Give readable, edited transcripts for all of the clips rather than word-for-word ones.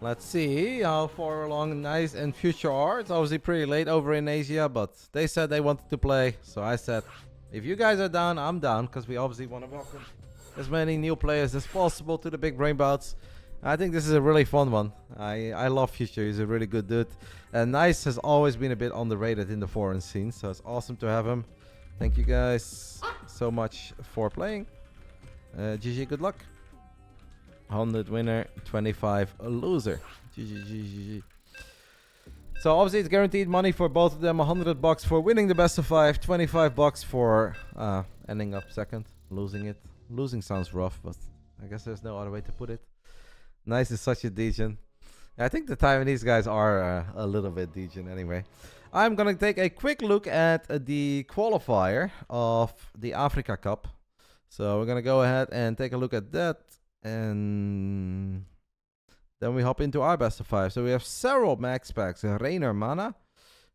Let's see how far along Nice and Future are. It's obviously pretty late over in Asia, but they said they wanted to play. So I said, if you guys are down, I'm down, because we obviously want to welcome as many new players as possible to the Big Brain Bouts. I think this is a really fun one. I love Future. He's a really good dude. And Nice has always been a bit underrated in the foreign scene, so it's awesome to have him. Thank you guys so much for playing. GG, good luck. 100 winner, 25 a loser. GG. So obviously it's guaranteed money for both of them. $100 for winning the best of 5, $25 for ending up second, losing it. Losing sounds rough, but I guess there's no other way to put it. Nice is such a degen. I think the Taiwanese guys are a little bit degen anyway. I'm gonna take a quick look at the qualifier of the Africa Cup. So we're gonna go ahead and take a look at that, and then we hop into our best of 5. So we have several max packs, Rainer Mana,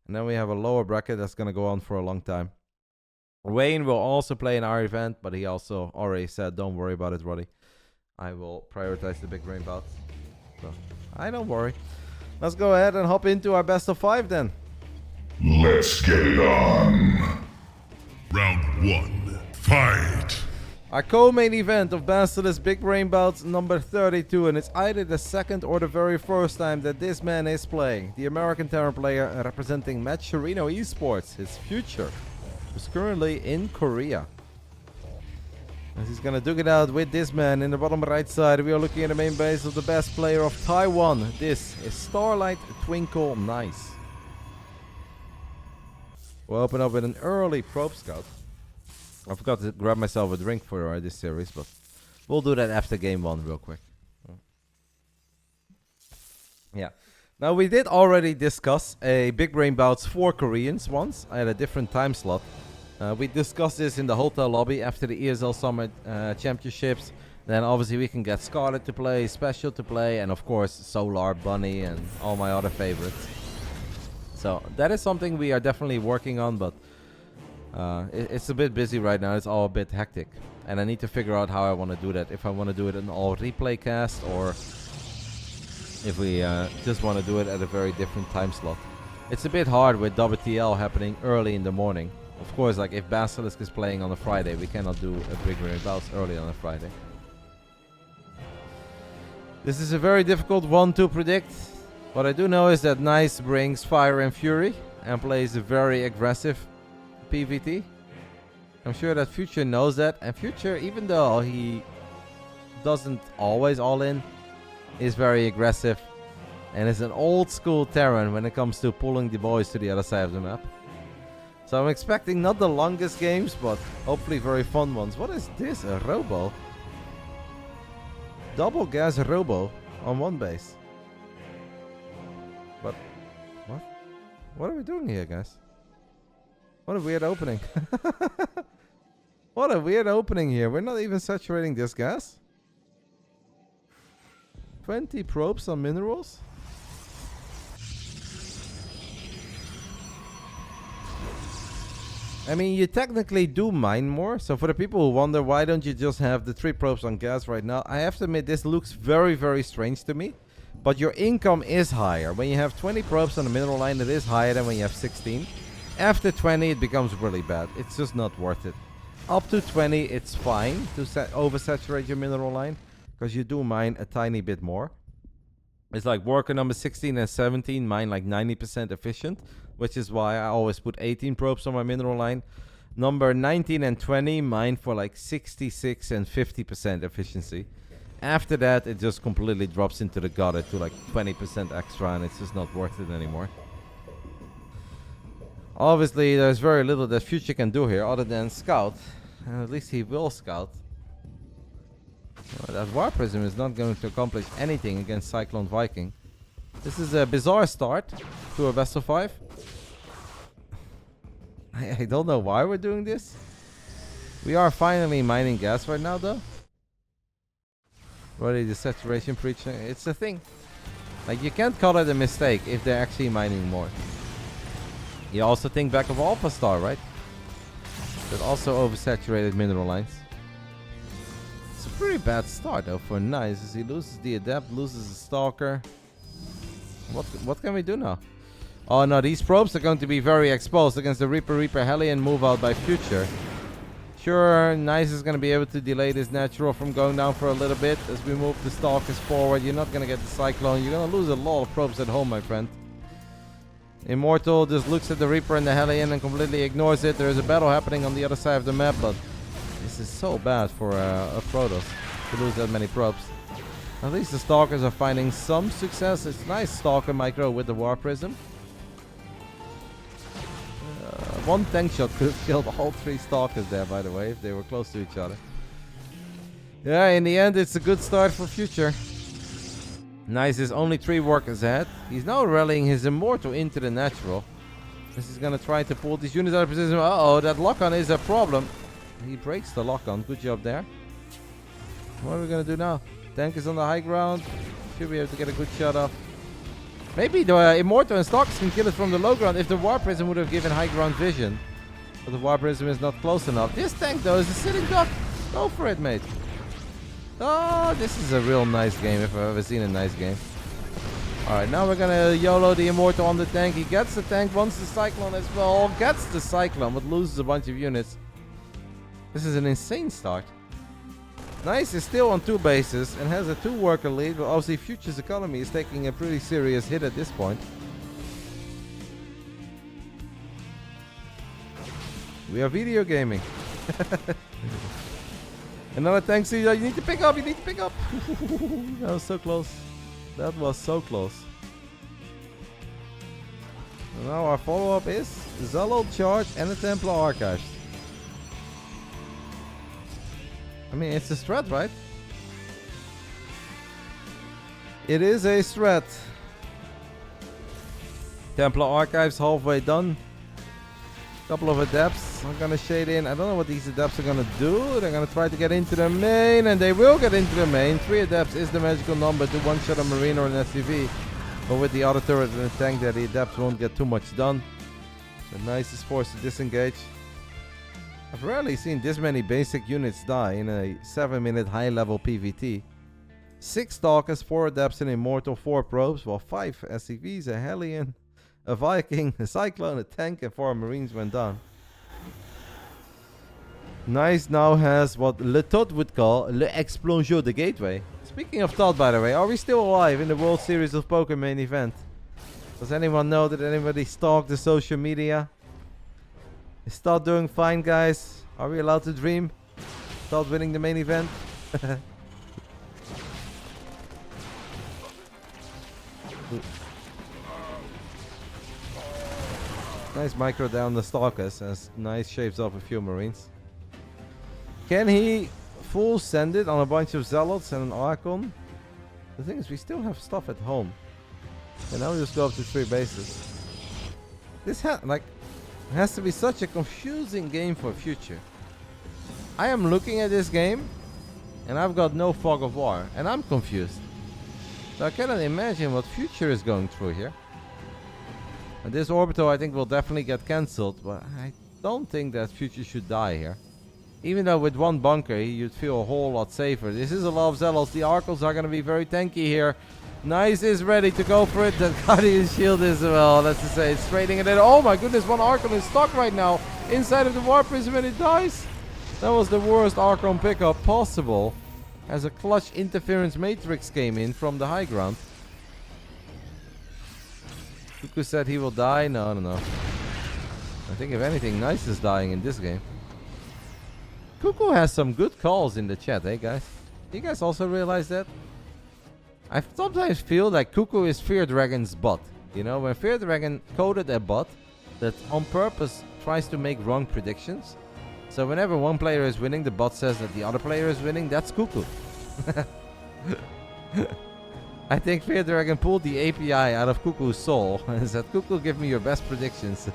and then we have a lower bracket that's gonna go on for a long time. Wayne will also play in our event, but he also already said, don't worry about it, Roddy. I will prioritize the Big Brain Bouts. So I don't worry. Let's go ahead and hop into our best of 5 then. Let's get it on. Round 1, fight. Our co-main event of BASILISK Big Brain Bouts number 32, and it's either the second or the very first time that this man is playing. The American Terran player representing Matcherino Esports, his future, who's currently in Korea. As he's gonna duke it out with this man in the bottom right side. We are looking at the main base of the best player of Taiwan. This is Starlight Twinkle Nice. We'll open up with an early probe scout. I forgot to grab myself a drink for this series, but we'll do that after game 1 real quick. Yeah. Now we did already discuss a Big Brain Bouts for Koreans once at a different time slot. We discussed this in the hotel lobby after the ESL Summer Championships. Then obviously we can get Scarlet to play, Special to play, and of course Solar, Bunny, and all my other favorites. So that is something we are definitely working on, but it's a bit busy right now. It's all a bit hectic, and I need to figure out how I want to do that. If I want to do it in all replay cast, or if we just want to do it at a very different time slot. It's a bit hard with WTL happening early in the morning. Of course, like if Basilisk is playing on a Friday, we cannot do a Big Brain Bouts early on a Friday. This is a very difficult one to predict. What I do know is that Nice brings Fire and Fury and plays a very aggressive PvT. I'm sure that Future knows that, and Future, even though he doesn't always all in, is very aggressive and is an old school Terran when it comes to pulling the boys to the other side of the map. So I'm expecting not the longest games, but hopefully very fun ones. What is this? A Robo? Double gas Robo on one base. But what? What are we doing here, guys? What a weird opening. What a weird opening here. We're not even saturating this gas. 20 probes on minerals? I mean, you technically do mine more. So for the people who wonder, why don't you just have the 3 probes on gas right now? I have to admit, this looks very, very strange to me. But your income is higher. When you have 20 probes on the mineral line, it is higher than when you have 16. After 20, it becomes really bad. It's just not worth it. Up to 20, it's fine to oversaturate your mineral line, because you do mine a tiny bit more. It's like worker number 16 and 17 mine like 90% efficient, which is why I always put 18 probes on my mineral line. Number 19 and 20 mine for like 66 and 50% efficiency. After that, it just completely drops into the gutter to like 20% extra, and it's just not worth it anymore. Obviously, there's very little that Future can do here other than scout. And at least he will scout. That War Prism is not going to accomplish anything against Cyclone Viking. This is a bizarre start to a best of 5. I don't know why we're doing this. We are finally mining gas right now, though. Really, the saturation preacher, it's a thing. Like, you can't call it a mistake if they're actually mining more. You also think back of Alpha Star, right? That also oversaturated mineral lines. It's a pretty bad start though for Nice, as he loses the Adept, loses the Stalker. What can we do now? Oh no, these probes are going to be very exposed against the Reaper Hellion move out by Future. Sure, Nice is going to be able to delay this natural from going down for a little bit as we move the Stalkers forward. You're not going to get the Cyclone. You're going to lose a lot of probes at home, my friend. Immortal just looks at the Reaper and the Hellion and completely ignores it. There is a battle happening on the other side of the map, but this is so bad for a Protoss to lose that many probes. At least the Stalkers are finding some success. It's nice Stalker micro with the War Prism. One tank shot could have killed all 3 Stalkers there, by the way, if they were close to each other. Yeah, in the end, it's a good start for Future. Nice is only 3 workers ahead. He's now rallying his Immortal into the natural. This is going to try to pull these units out of position. Uh-oh, that lock-on is a problem. He breaks the lock-on. Good job there. What are we going to do now? Tank is on the high ground. Should be able to get a good shot off. Maybe the Immortal and Stalkers can kill it from the low ground if the War Prism would have given high ground vision. But the War Prism is not close enough. This tank, though, is a sitting duck. Go for it, mate. Oh, this is a real nice game if I've ever seen a nice game. Alright, now we're gonna YOLO the Immortal on the tank. He gets the tank, wants the Cyclone as well. Gets the Cyclone, but loses a bunch of units. This is an insane start. Nice is still on 2 bases and has a 2 worker lead, but obviously Future's economy is taking a pretty serious hit at this point. We are video gaming. Another tank sees you need to pick up, you need to pick up. That was so close. That was so close. And now our follow-up is Zalot Charge and the Templar Archives. I mean, it's a threat, right? It is a threat. Templar Archives halfway done. Couple of adepts. I'm gonna shade in. I don't know what these adepts are gonna do. They're gonna try to get into the main, and they will get into the main. 3 adepts is the magical number to one-shot a marine or an SCV. But with the auto turret and the tank there, the adepts won't get too much done. So Nice is forced to disengage. I've rarely seen this many basic units die in a 7-minute high-level PvT. 6 Stalkers, 4 Adepts, an Immortal, 4 Probes, while 5 SCVs, a Hellion, a Viking, a Cyclone, a tank, and 4 Marines went down. Nice now has what Le Tot would call L'Explosion de Gateway. Speaking of Tot, by the way, are we still alive in the World Series of Poker main event? Does anyone know? Did anybody stalk the social media? Is Todd doing fine, guys? Are we allowed to dream? Todd winning the main event? Nice micro down the Stalkers as Nice shaves up a few Marines. Can he full send it on a bunch of Zealots and an Archon? The thing is, we still have stuff at home. And now we just go up to 3 bases. This has to be such a confusing game for Future. I am looking at this game and I've got no fog of war and I'm confused. So I cannot imagine what Future is going through here. And this orbital I think will definitely get cancelled, but I don't think that Future should die here. Even though with 1 bunker you'd feel a whole lot safer. This is a lot of Zealots. The Archons are going to be very tanky here. Nice is ready to go for it. The Guardian Shield is, well, let's just say it's trading it in. Oh my goodness, 1 Archon is stuck right now inside of the War Prism and it dies. That was the worst Archon pickup possible as a clutch interference matrix came in from the high ground. Cuckoo said he will die. No. I think if anything, Nice is dying in this game. Cuckoo has some good calls in the chat, eh guys? Do you guys also realize that? I sometimes feel like Cuckoo is Fear Dragon's bot. You know, when Fear Dragon coded a bot that on purpose tries to make wrong predictions. So whenever one player is winning, the bot says that the other player is winning. That's Cuckoo. I think Fear Dragon pulled the API out of Cuckoo's soul and said, Cuckoo, give me your best predictions.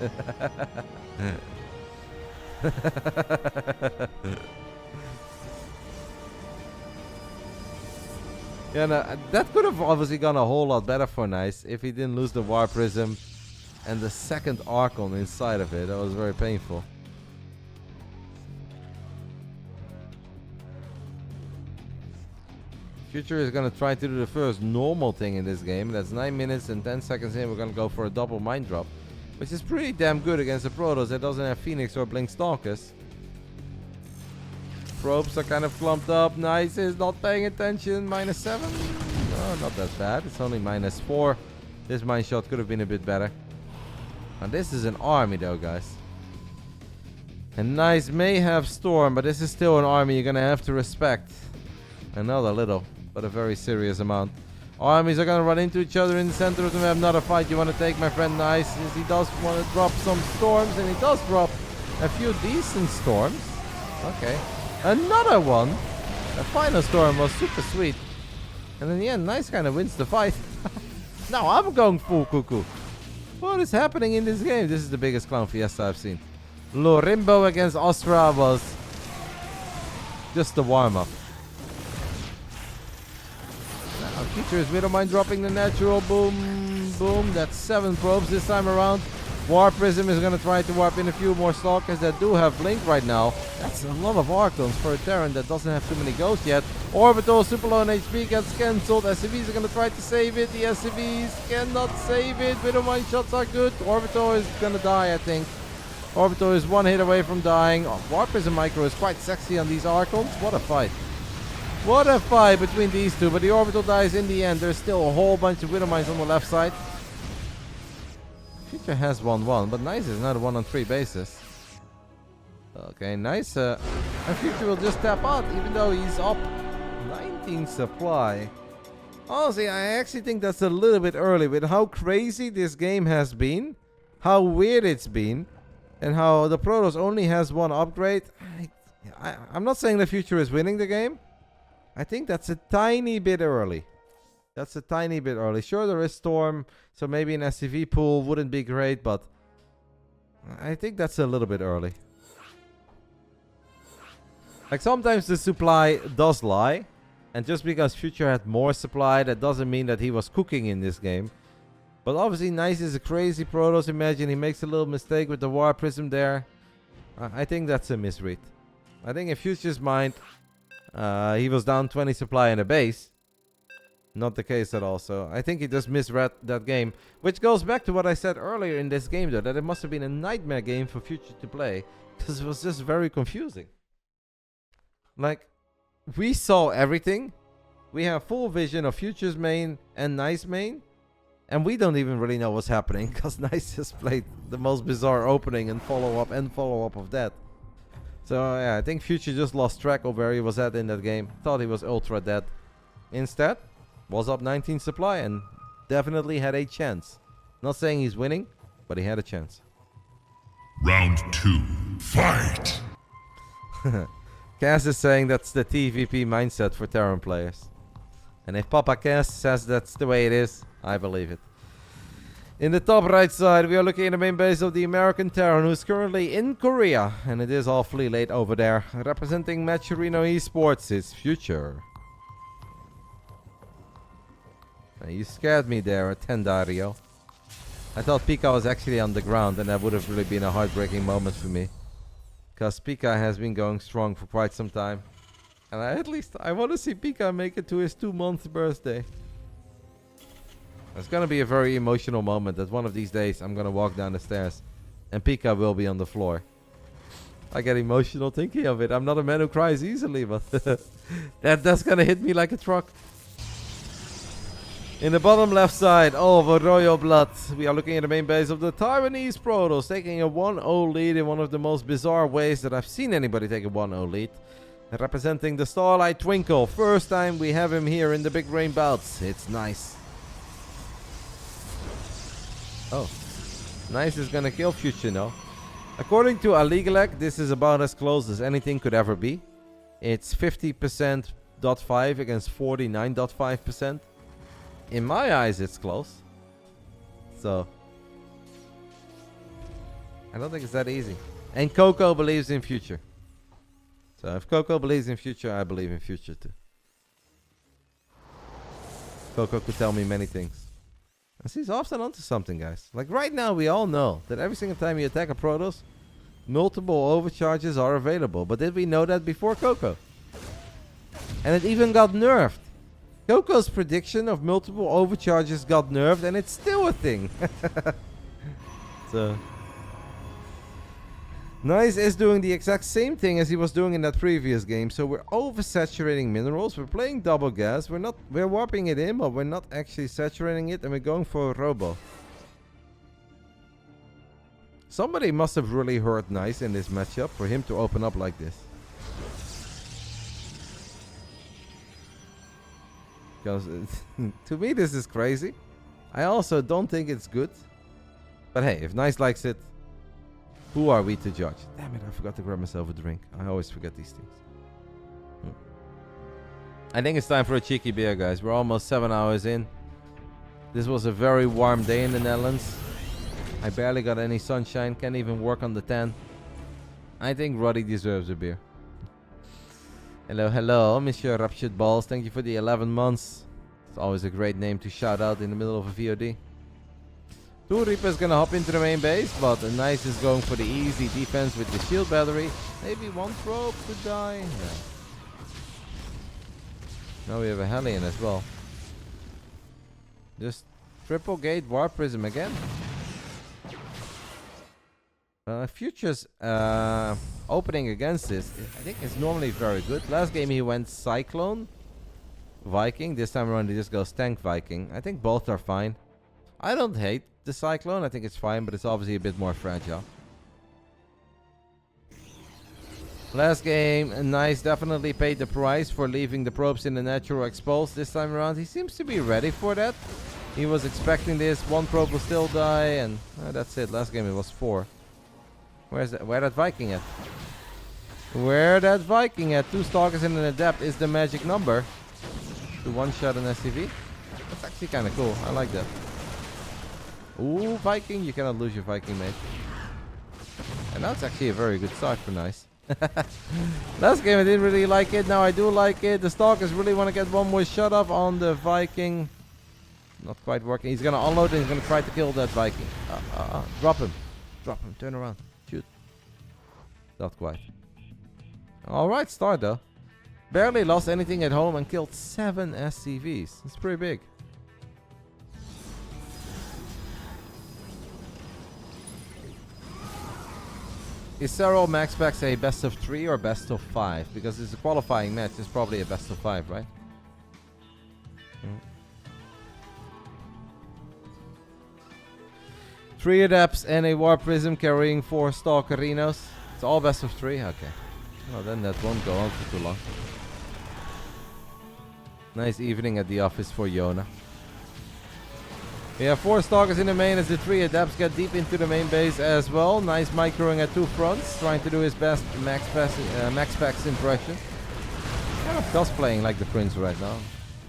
Yeah, no, that could have obviously gone a whole lot better for Nice if he didn't lose the War Prism and the second Archon inside of it. That was very painful. Future is gonna try to do the first normal thing in this game. That's 9 minutes and 10 seconds in. We're gonna go for a double mind drop, which is pretty damn good against the Protoss that doesn't have Phoenix or Blink Stalkers. Probes are kind of clumped up. Nice is not paying attention. -7. No, not that bad. It's only -4. This mine shot could have been a bit better. And this is an army though, guys. And Nice may have Storm, but this is still an army you're gonna have to respect. And not a little, but a very serious amount. Armies are gonna run into each other in the center of the map. Not a fight you want to take, my friend. Nice. Yes, he does want to drop some storms, and he does drop a few decent storms. Okay. Another one. The final storm was super sweet. And in the end, Nice kind of wins the fight. Now I'm going full cuckoo. What is happening in this game? This is the biggest clown fiesta I've seen. Lorimbo against Ostra was just the warm-up. Now Future is Widowmine dropping the natural. Boom, boom. That's 7 probes this time around. Warp Prism is going to try to warp in a few more Stalkers that do have Blink right now. That's a lot of Archons for a Terran that doesn't have too many ghosts yet. Orbital super low on HP gets cancelled. SCVs are going to try to save it. The SCVs cannot save it. Widowmine shots are good. Orbital is going to die, I think. Orbital is 1 hit away from dying. Warp Prism Micro is quite sexy on these Archons. What a fight. What a fight between these two. But the Orbital dies in the end. There's still a whole bunch of Widowmines on the left side. Future has 1-1, but Nice is not a 1-on-3 basis. Okay, Nice. And Future will just tap out, even though he's up 19 supply. Honestly, I actually think that's a little bit early with how crazy this game has been, how weird it's been, and how the Protoss only has 1 upgrade. I'm not saying the Future is winning the game. I think that's a tiny bit early. That's a tiny bit early. Sure, there is Storm, so maybe an SCV pool wouldn't be great, but I think that's a little bit early. Like, sometimes the supply does lie, and just because Future had more supply, that doesn't mean that he was cooking in this game. But obviously, Nice is a crazy Protoss. Imagine he makes a little mistake with the War Prism there. I think that's a misread. I think in Future's mind, he was down 20 supply in a base. Not the case at all. So I think he just misread that game. Which goes back to what I said earlier in this game, though. That it must have been a nightmare game for Future to play. Because it was just very confusing. Like, we saw everything. We have full vision of Future's main and Nice main. And we don't even really know what's happening. Because Nice just played the most bizarre opening and follow-up of that. So yeah, I think Future just lost track of where he was at in that game. Thought he was ultra dead. Instead, was up 19 supply and definitely had a chance. Not saying he's winning, but he had a chance. Round 2, fight! Cass is saying that's the TVP mindset for Terran players. And if Papa Cass says that's the way it is, I believe it. In the top right side, we are looking at the main base of the American Terran, who's currently in Korea. And it is awfully late over there. Representing Maturino Esports is Future. You scared me there, Tendario. I thought Pika was actually on the ground, and that would have really been a heartbreaking moment for me. Because Pika has been going strong for quite some time. And I want to see Pika make it to his 2-month birthday. It's going to be a very emotional moment that one of these days I'm going to walk down the stairs and Pika will be on the floor. I get emotional thinking of it. I'm not a man who cries easily, but that's going to hit me like a truck. In the bottom left side of Royal Blood, we are looking at the main base of the Taiwanese Protoss, taking a 1-0 lead in one of the most bizarre ways that I've seen anybody take a 1-0 lead. Representing the Starlight Twinkle. First time we have him here in the Big Brain Bouts. It's Nice. Oh. Nice is gonna kill Future now. According to Aligalek, this is about as close as anything could ever be. It's 50% .5 against 49.5%. In my eyes, it's close. So, I don't think it's that easy. And Coco believes in Future. So if Coco believes in Future, I believe in Future too. Coco could tell me many things. And she's often onto something, guys. Like right now, we all know that every single time you attack a Protoss, multiple overcharges are available. But did we know that before Coco? And it even got nerfed. Coco's prediction of multiple overcharges got nerfed and it's still a thing. So Nice is doing the exact same thing as he was doing in that previous game. So we're oversaturating minerals. We're playing double gas. We're warping it in, but we're not actually saturating it, and we're going for a robo. Somebody must have really hurt Nice in this matchup for him to open up like this. Because to me this is crazy. I also don't think it's good. But hey, if Nice likes it, who are we to judge? Damn it, I forgot to grab myself a drink. I always forget these things. I think it's time for a cheeky beer, guys. We're almost 7 hours in. This was a very warm day in the Netherlands. I barely got any sunshine. Can't even work on the tan. I think Roddy deserves a beer. Hello, hello, Monsieur Rapshit Balls. Thank you for the 11 months. It's always a great name to shout out in the middle of a VOD. Two Reaper's gonna hop into the main base, but Nice is going for the easy defense with the shield battery. Maybe one probe could die. Yeah. Now we have a Hellion as well. Just triple gate warp prism again. Future's opening against this, I think it's normally very good. Last game he went Cyclone Viking. This time around he just goes Tank Viking. I think both are fine. I don't hate the Cyclone. I think it's fine, but it's obviously a bit more fragile. Last game, Nice definitely paid the price for leaving the probes in the natural expulse. This time around, he seems to be ready for that. He was expecting this. One probe will still die, and that's it. Last game it was 4. Where that Viking at? Where that Viking at? 2 Stalkers and an Adept is the magic number to one-shot an SCV. That's actually kind of cool. I like that. Ooh, Viking. You cannot lose your Viking, mate. And that's actually a very good start for Nice. Last game I didn't really like it. Now I do like it. The Stalkers really want to get one more shot off on the Viking. Not quite working. He's going to unload and he's going to try to kill that Viking. Drop him. Drop him. Turn around. Shoot. Not quite. Alright, start though. Barely lost anything at home and killed 7 SCVs. That's pretty big. Is Serral Max Packs a best of 3 or best of 5? Because it's a qualifying match, it's probably a best of 5, right? 3 Adepts and a Warp Prism carrying 4 Stalkerinos. It's all best of 3? Okay. Well, then that won't go on for too long. Nice evening at the office for Yona. We have 4 Stalkers in the main as the 3 Adepts get deep into the main base as well. Nice microing at 2 fronts, trying to do his best Max Packs impression. Kind of cosplaying like the Prince right now.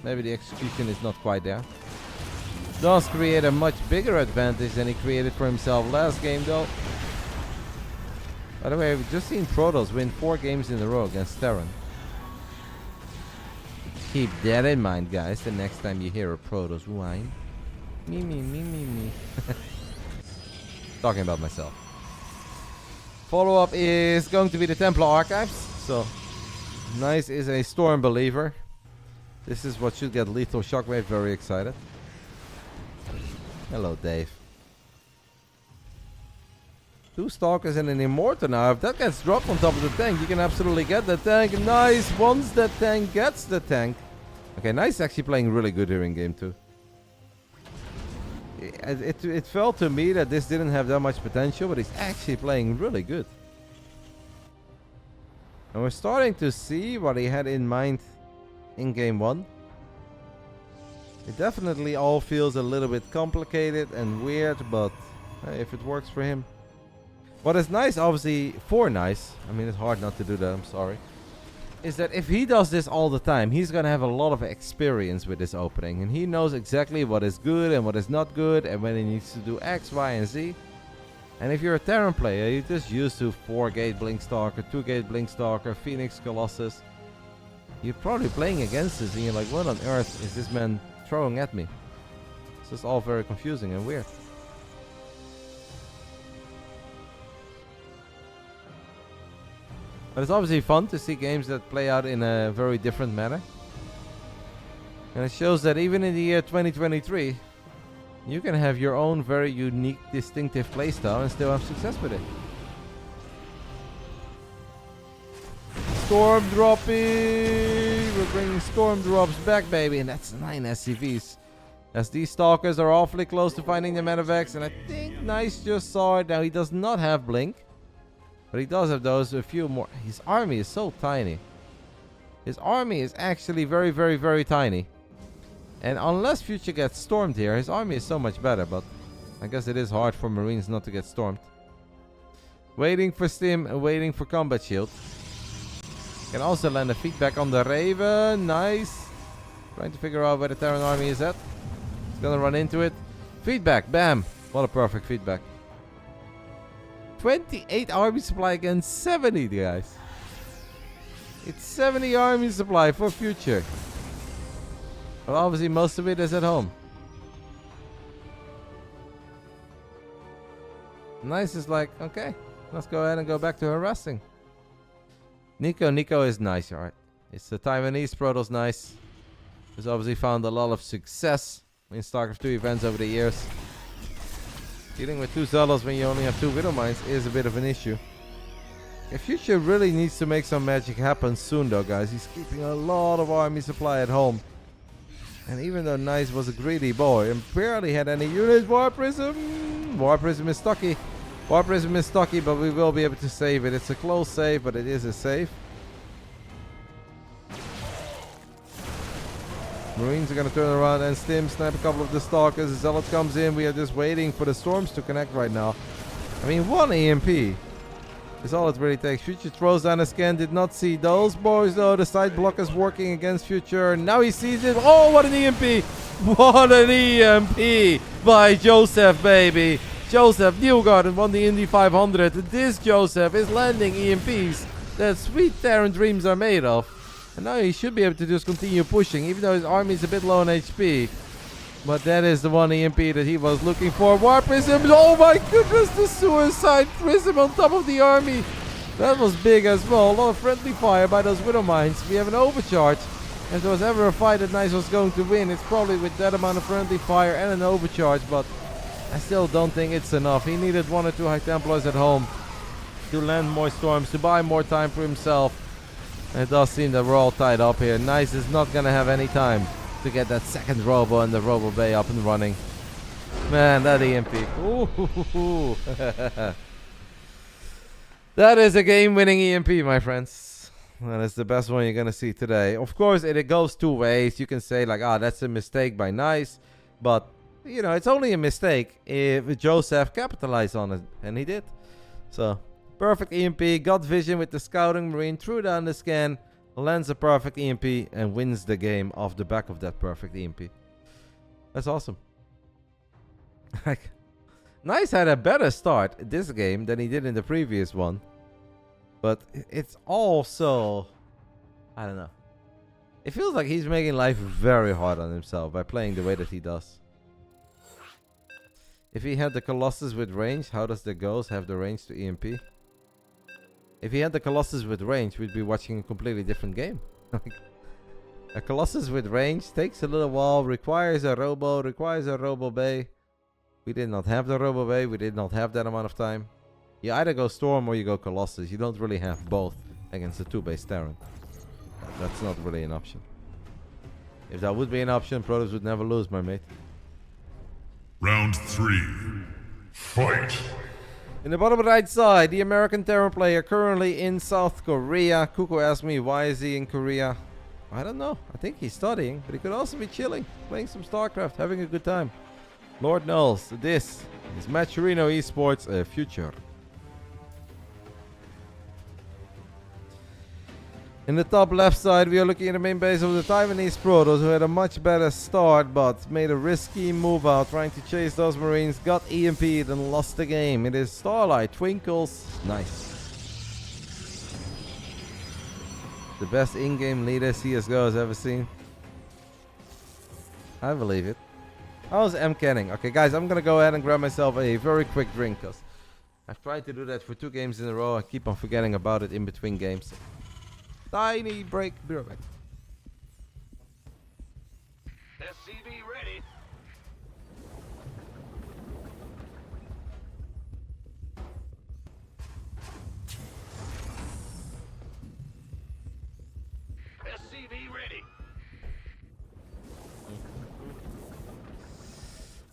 Maybe the execution is not quite there. Does create a much bigger advantage than he created for himself last game though. By the way, we've just seen Protoss win 4 games in a row against Terran. Keep that in mind, guys, the next time you hear a Protoss whine. Me. Talking about myself. Follow-up is going to be the Templar Archives. So, Nice is a Storm believer. This is what should get Lethal Shockwave very excited. Hello, Dave. 2 Stalkers and an Immortal now. If that gets dropped on top of the tank, you can absolutely get the tank. Nice. Once that tank gets the tank. Okay, Nice actually playing really good here in game 2. It felt to me that this didn't have that much potential, but he's actually playing really good. And we're starting to see what he had in mind in game 1. It definitely all feels a little bit complicated and weird, but if it works for him. What is nice, obviously, for Nice, I mean, it's hard not to do that, I'm sorry, is that if he does this all the time, he's going to have a lot of experience with this opening. And he knows exactly what is good and what is not good, and when he needs to do X, Y, and Z. And if you're a Terran player, you're just used to 4-gate Blink Stalker, 2-gate Blink Stalker, Phoenix Colossus. You're probably playing against this, and you're like, what on earth is this man throwing at me? It's just all very confusing and weird. But it's obviously fun to see games that play out in a very different manner. And it shows that even in the year 2023, you can have your own very unique, distinctive playstyle and still have success with it. Storm dropping! We're bringing storm drops back, baby. And that's 9 SCVs. As these stalkers are awfully close to finding the medevacs. And I think Nice just saw it. Now he does not have blink. But he does have those, a few more. His army is so tiny. His army is actually very, very, very tiny. And unless Future gets stormed here, his army is so much better. But I guess it is hard for Marines not to get stormed. Waiting for Stim and waiting for Combat Shield. Can also land a feedback on the Raven. Nice. Trying to figure out where the Terran army is at. It's gonna run into it. Feedback. Bam. What a perfect feedback. 28 army supply against 70, guys. It's 70 army supply for Future. Well, obviously most of it is at home. Nice is like, okay, let's go ahead and go back to harassing. Nico is nice, alright. It's the Taiwanese Protoss nice. Who's obviously found a lot of success in StarCraft 2 events over the years. Dealing with 2 Zealots when you only have 2 Widow Mines is a bit of an issue. Future really needs to make some magic happen soon though, guys. He's keeping a lot of army supply at home. And even though Nice was a greedy boy and barely had any units, War Prism! War Prism is stocky. War Prism is stocky, but we will be able to save it. It's a close save, but it is a save. Marines are going to turn around and Stim, snap a couple of the Stalkers. Zealot comes in. We are just waiting for the Storms to connect right now. I mean, 1 EMP is all it really takes. Future throws down a scan. Did not see those boys, though. The side block is working against Future. Now he sees it. Oh, what an EMP! What an EMP by Joseph, baby! Joseph Newgarden won the Indy 500. This Joseph is landing EMPs that sweet Terran dreams are made of. And now he should be able to just continue pushing, even though his army is a bit low on HP. But that is the one EMP that he was looking for. War Prism! Oh my goodness, the Suicide Prism on top of the army! That was big as well. A lot of friendly fire by those Widow Mines. We have an overcharge. If there was ever a fight that Nice was going to win, it's probably with that amount of friendly fire and an overcharge. But I still don't think it's enough. He needed 1 or 2 High Templars at home to land more storms, to buy more time for himself. And it does seem that we're all tied up here. Nice is not going to have any time to get that second Robo and the Robo Bay up and running. Man, that EMP. Ooh. That is a game-winning EMP, my friends. That is the best one you're going to see today. Of course, it goes 2 ways. You can say, like, that's a mistake by Nice. But, you know, it's only a mistake if Joseph capitalized on it. And he did. So, perfect EMP. Got vision with the Scouting Marine. Threw down the scan. Lands a perfect EMP and wins the game off the back of that perfect EMP. That's awesome. Nice had a better start this game than he did in the previous one. But it's also, I don't know. It feels like he's making life very hard on himself by playing the way that he does. If he had the Colossus with range, how does the Ghost have the range to EMP? If he had the Colossus with range, we'd be watching a completely different game. A Colossus with range takes a little while, requires a Robo Bay. We did not have the Robo Bay, we did not have that amount of time. You either go Storm or you go Colossus. You don't really have both against the 2-base Terran. That's not really an option. If that would be an option, Protoss would never lose, my mate. Round 3. Fight! In the bottom right side, the American Terran player currently in South Korea. Kuko asked me, why is he in Korea? I don't know. I think he's studying, but he could also be chilling, playing some StarCraft, having a good time. Lord knows. This is Maturino Esports Future. In the top left side, we are looking at the main base of the Taiwanese Protoss, who had a much better start, but made a risky move out, trying to chase those Marines, got EMP'd and lost the game. It is Starlight, Twinkles, nice. The best in-game leader CSGO has ever seen. I believe it. How's M canning? Okay, guys, I'm gonna go ahead and grab myself a very quick drink, because I've tried to do that for 2 games in a row. I keep on forgetting about it in between games. Tiny break. Be right back.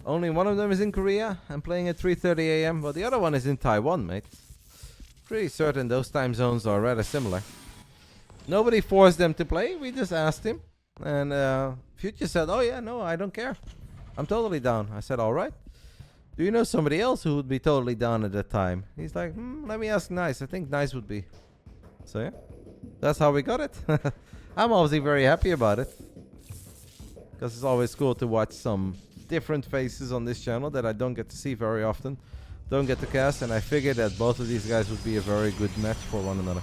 Only one of them is in Korea and playing at 3:30 a.m. But the other one is in Taiwan, mate. Pretty certain those time zones are rather similar. Nobody forced them to play. We just asked him. And Future said, oh yeah, no, I don't care. I'm totally down. I said, all right. Do you know somebody else who would be totally down at that time? He's like, let me ask Nice. I think Nice would be. So yeah, that's how we got it. I'm obviously very happy about it. Because it's always cool to watch some different faces on this channel that I don't get to see very often. Don't get to cast, and I figured that both of these guys would be a very good match for one another.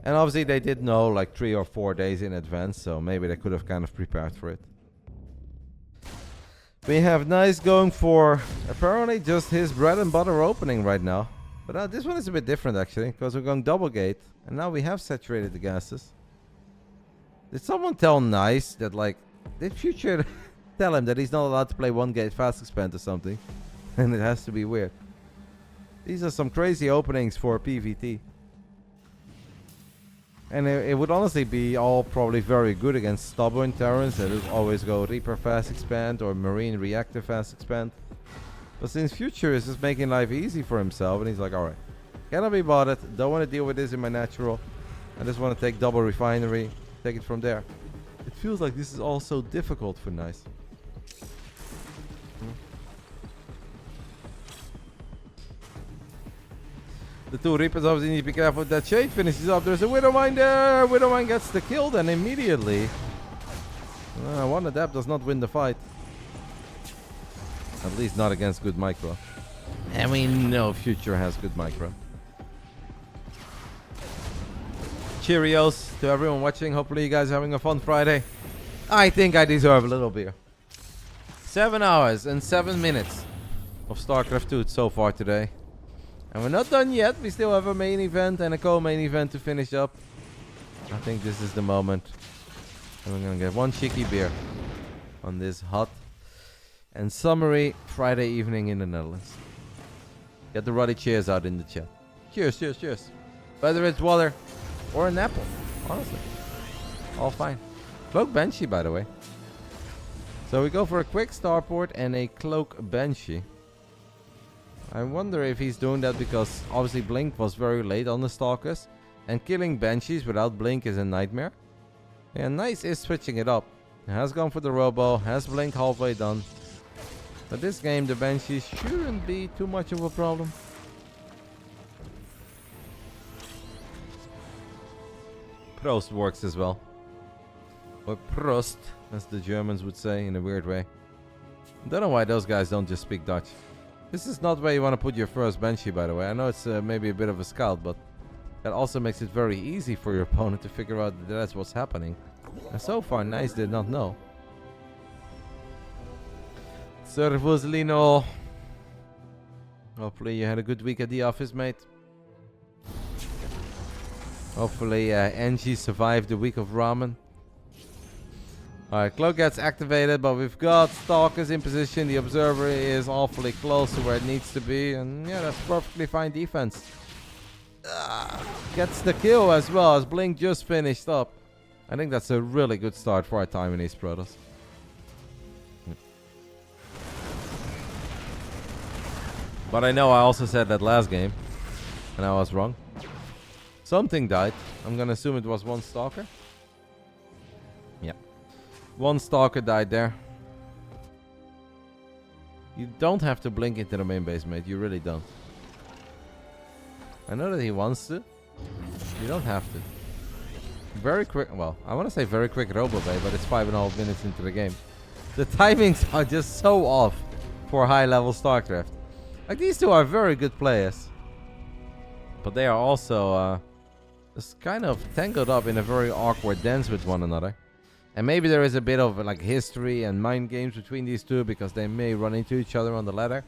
And obviously they did know like 3 or 4 days in advance, so maybe they could have kind of prepared for it. We have Nice going for apparently just his bread and butter opening right now. But this one is a bit different actually, because we're going double gate, and now we have saturated the gases. Did someone tell Nice that like, did Future tell him that he's not allowed to play 1 gate fast expand or something? And it has to be weird. These are some crazy openings for PvT. And it would honestly be all probably very good against stubborn Terrans that would always go Reaper fast expand or Marine reactor fast expand. But since Future is just making life easy for himself, and he's like, alright, cannot be bothered, don't want to deal with this in my natural. I just want to take double refinery, take it from there. It feels like this is all so difficult for Nice. The 2 Reapers obviously need to be careful with that shade. Finishes up. There's a Widowmine there. Widowmine gets the kill then immediately. One Adept does not win the fight. At least not against good micro. And we know Future has good micro. Cheerios to everyone watching. Hopefully you guys are having a fun Friday. I think I deserve a little beer. 7 hours and 7 minutes of StarCraft 2 so far today. And we're not done yet. We still have a main event and a co-main event to finish up. I think this is the moment. And we're going to get one cheeky beer on this hot and summery Friday evening in the Netherlands. Get the ruddy cheers out in the chat. Cheers, cheers, cheers. Whether it's water or an apple. Honestly. All fine. Cloak Banshee, by the way. So we go for a quick starport and a Cloak Banshee. I wonder if he's doing that because obviously Blink was very late on the Stalkers. And killing Banshees without Blink is a nightmare. And Nice is switching it up. Has gone for the Robo, has Blink halfway done. But this game the Banshees shouldn't be too much of a problem. Prost works as well. Or Prost, as the Germans would say in a weird way. Don't know why those guys don't just speak Dutch. This is not where you want to put your first Banshee, by the way. I know it's maybe a bit of a scout, but that also makes it very easy for your opponent to figure out that that's what's happening. And so far, Nice did not know. Servus, Lino. Hopefully you had a good week at the office, mate. Hopefully Angie survived the week of ramen. Alright, Cloak gets activated, but we've got Stalkers in position. The Observer is awfully close to where it needs to be. And yeah, that's perfectly fine defense. Gets the kill as well as Blink just finished up. I think that's a really good start for our time in East Protoss. But I know I also said that last game. And I was wrong. Something died. I'm gonna assume it was one Stalker. Yeah. One Stalker died there. You don't have to blink into the main base, mate. You really don't. I know that he wants to. You don't have to. Very quick. Well, I want to say very quick Robobay, but it's 5.5 minutes into the game. The timings are just so off for high-level StarCraft. Like, these two are very good players. But they are also just kind of tangled up in a very awkward dance with one another. And maybe there is a bit of like history and mind games between these two because they may run into each other on the ladder.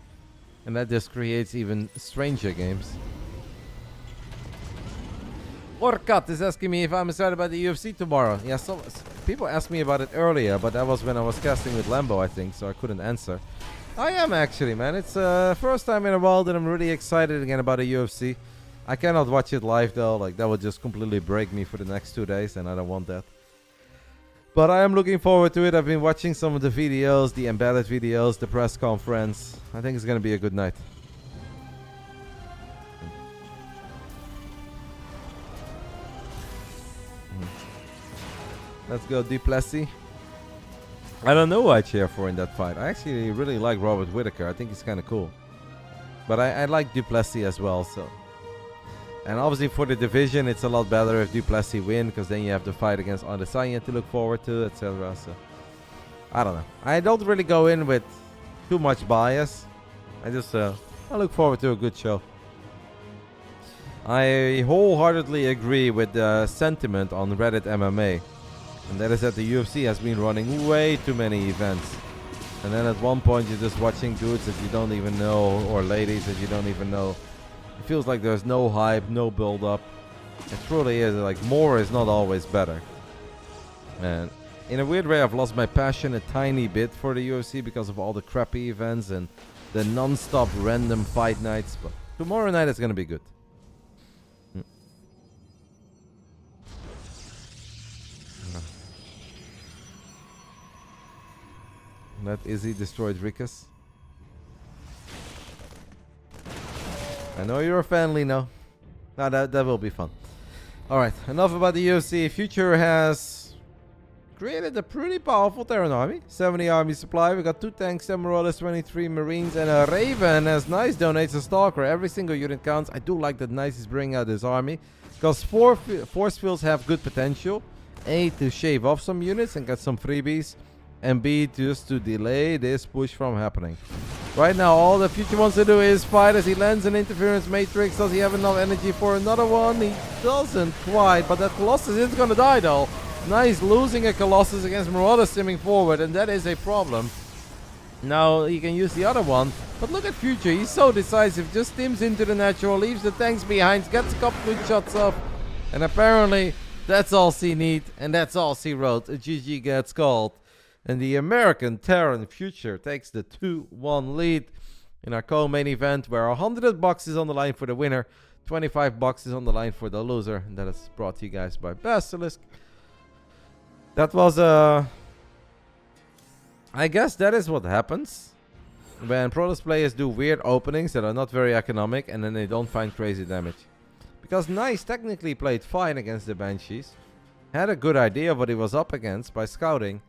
And that just creates even stranger games. Orkat is asking me if I'm excited about the UFC tomorrow. Yeah, some people asked me about it earlier, but that was when I was casting with Lambo, I think, so I couldn't answer. I am actually, man. It's first time in a while that I'm really excited again about a UFC. I cannot watch it live though, like that would just completely break me for the next 2 days and I don't want that. But I am looking forward to it. I've been watching some of the videos, the embedded videos, the press conference. I think it's going to be a good night. Let's go Duplessis. I don't know who I cheer for in that fight. I actually really like Robert Whittaker. I think he's kind of cool. But I like Duplessis as well, so... And obviously for the division, it's a lot better if Duplessis win, because then you have the fight against Adesanya to look forward to, etc. So, I don't know. I don't really go in with too much bias. I just I look forward to a good show. I wholeheartedly agree with the sentiment on Reddit MMA. And that is that the UFC has been running way too many events. And then at one point you're just watching dudes that you don't even know, or ladies that you don't even know. It feels like there's no hype, no build up. It truly is, like, more is not always better. And in a weird way, I've lost my passion a tiny bit for the UFC because of all the crappy events and the non-stop random fight nights. But tomorrow night is going to be good. Let Izzy destroyed Rikus. I know you're a fan, Lino. No, that will be fun. Alright, enough about the UFC. Future has created a pretty powerful Terran army. 70 army supply. We got 2 tanks, 10 Marauders, 23 Marines, and a Raven as Nice donates a Stalker. Every single unit counts. I do like that Nice is bringing out this army, because force fields have good potential. A, to shave off some units and get some freebies. And B, just to delay this push from happening. Right now, all the Future wants to do is fight as he lands an interference matrix. Does he have enough energy for another one? He doesn't quite, but that Colossus is going to die though. Nice losing a Colossus against Marauder simming forward, and that is a problem. Now he can use the other one, but look at Future. He's so decisive, just steams into the natural, leaves the tanks behind, gets a couple good shots off, and apparently that's all she needs, and that's all she wrote. A GG gets called. And the American Terran Future takes the 2-1 lead in our co-main event, where $100 is on the line for the winner, $25 is on the line for the loser. And that is brought to you guys by Basilisk. That was I guess that is what happens when Protoss players do weird openings that are not very economic, and then they don't find crazy damage. Because Nice technically played fine against the Banshees, had a good idea of what he was up against by scouting.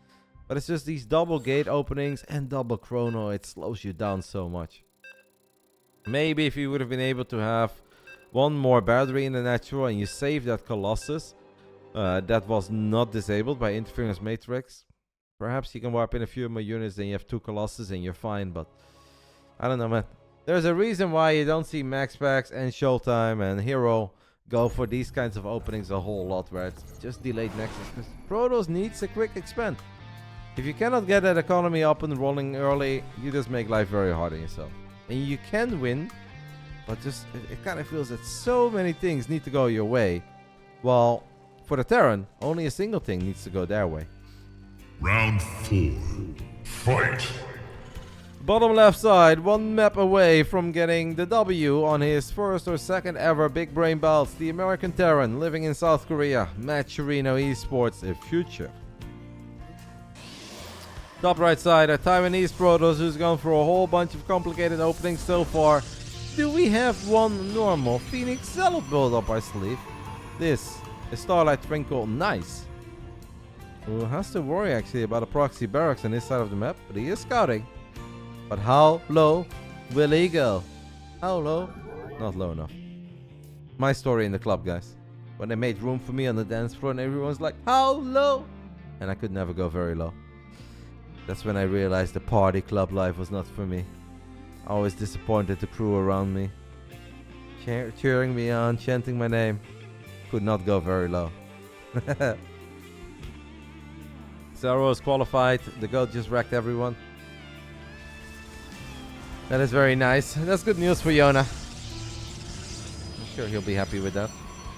But it's just these double gate openings and double chrono, it slows you down so much. Maybe if you would have been able to have one more battery in the natural and you save that Colossus that was not disabled by interference matrix, perhaps you can warp in a few more units, then you have 2 Colossus and you're fine. But I don't know, man. There's a reason why you don't see Max Packs and Showtime and Hero go for these kinds of openings a whole lot, where it's just delayed Nexus, because Protoss needs a quick expand. If you cannot get that economy up and rolling early, you just make life very hard on yourself. And you can win, but just it kind of feels that so many things need to go your way. While for the Terran, only a single thing needs to go their way. Round 4. Fight! Bottom left side, one map away from getting the W on his first or second ever Big Brain Bouts. The American Terran living in South Korea, Matcherino Esports, a future. Top right side, a Taiwanese Protoss who's gone for a whole bunch of complicated openings so far. Do we have one normal Phoenix Zealot build up our sleeve? This is Starlight Twinkle Nice, who has to worry actually about a proxy barracks on this side of the map, but he is scouting. But how low will he go? How low? Not low enough. My story in the club, guys. When they made room for me on the dance floor and everyone's like, how low? And I could never go very low. That's when I realized the party club life was not for me. I always disappointed the crew around me. Cheering me on, chanting my name. Could not go very low. Zero is qualified. The GOAT just wrecked everyone. That is very nice. That's good news for Yona. I'm sure he'll be happy with that.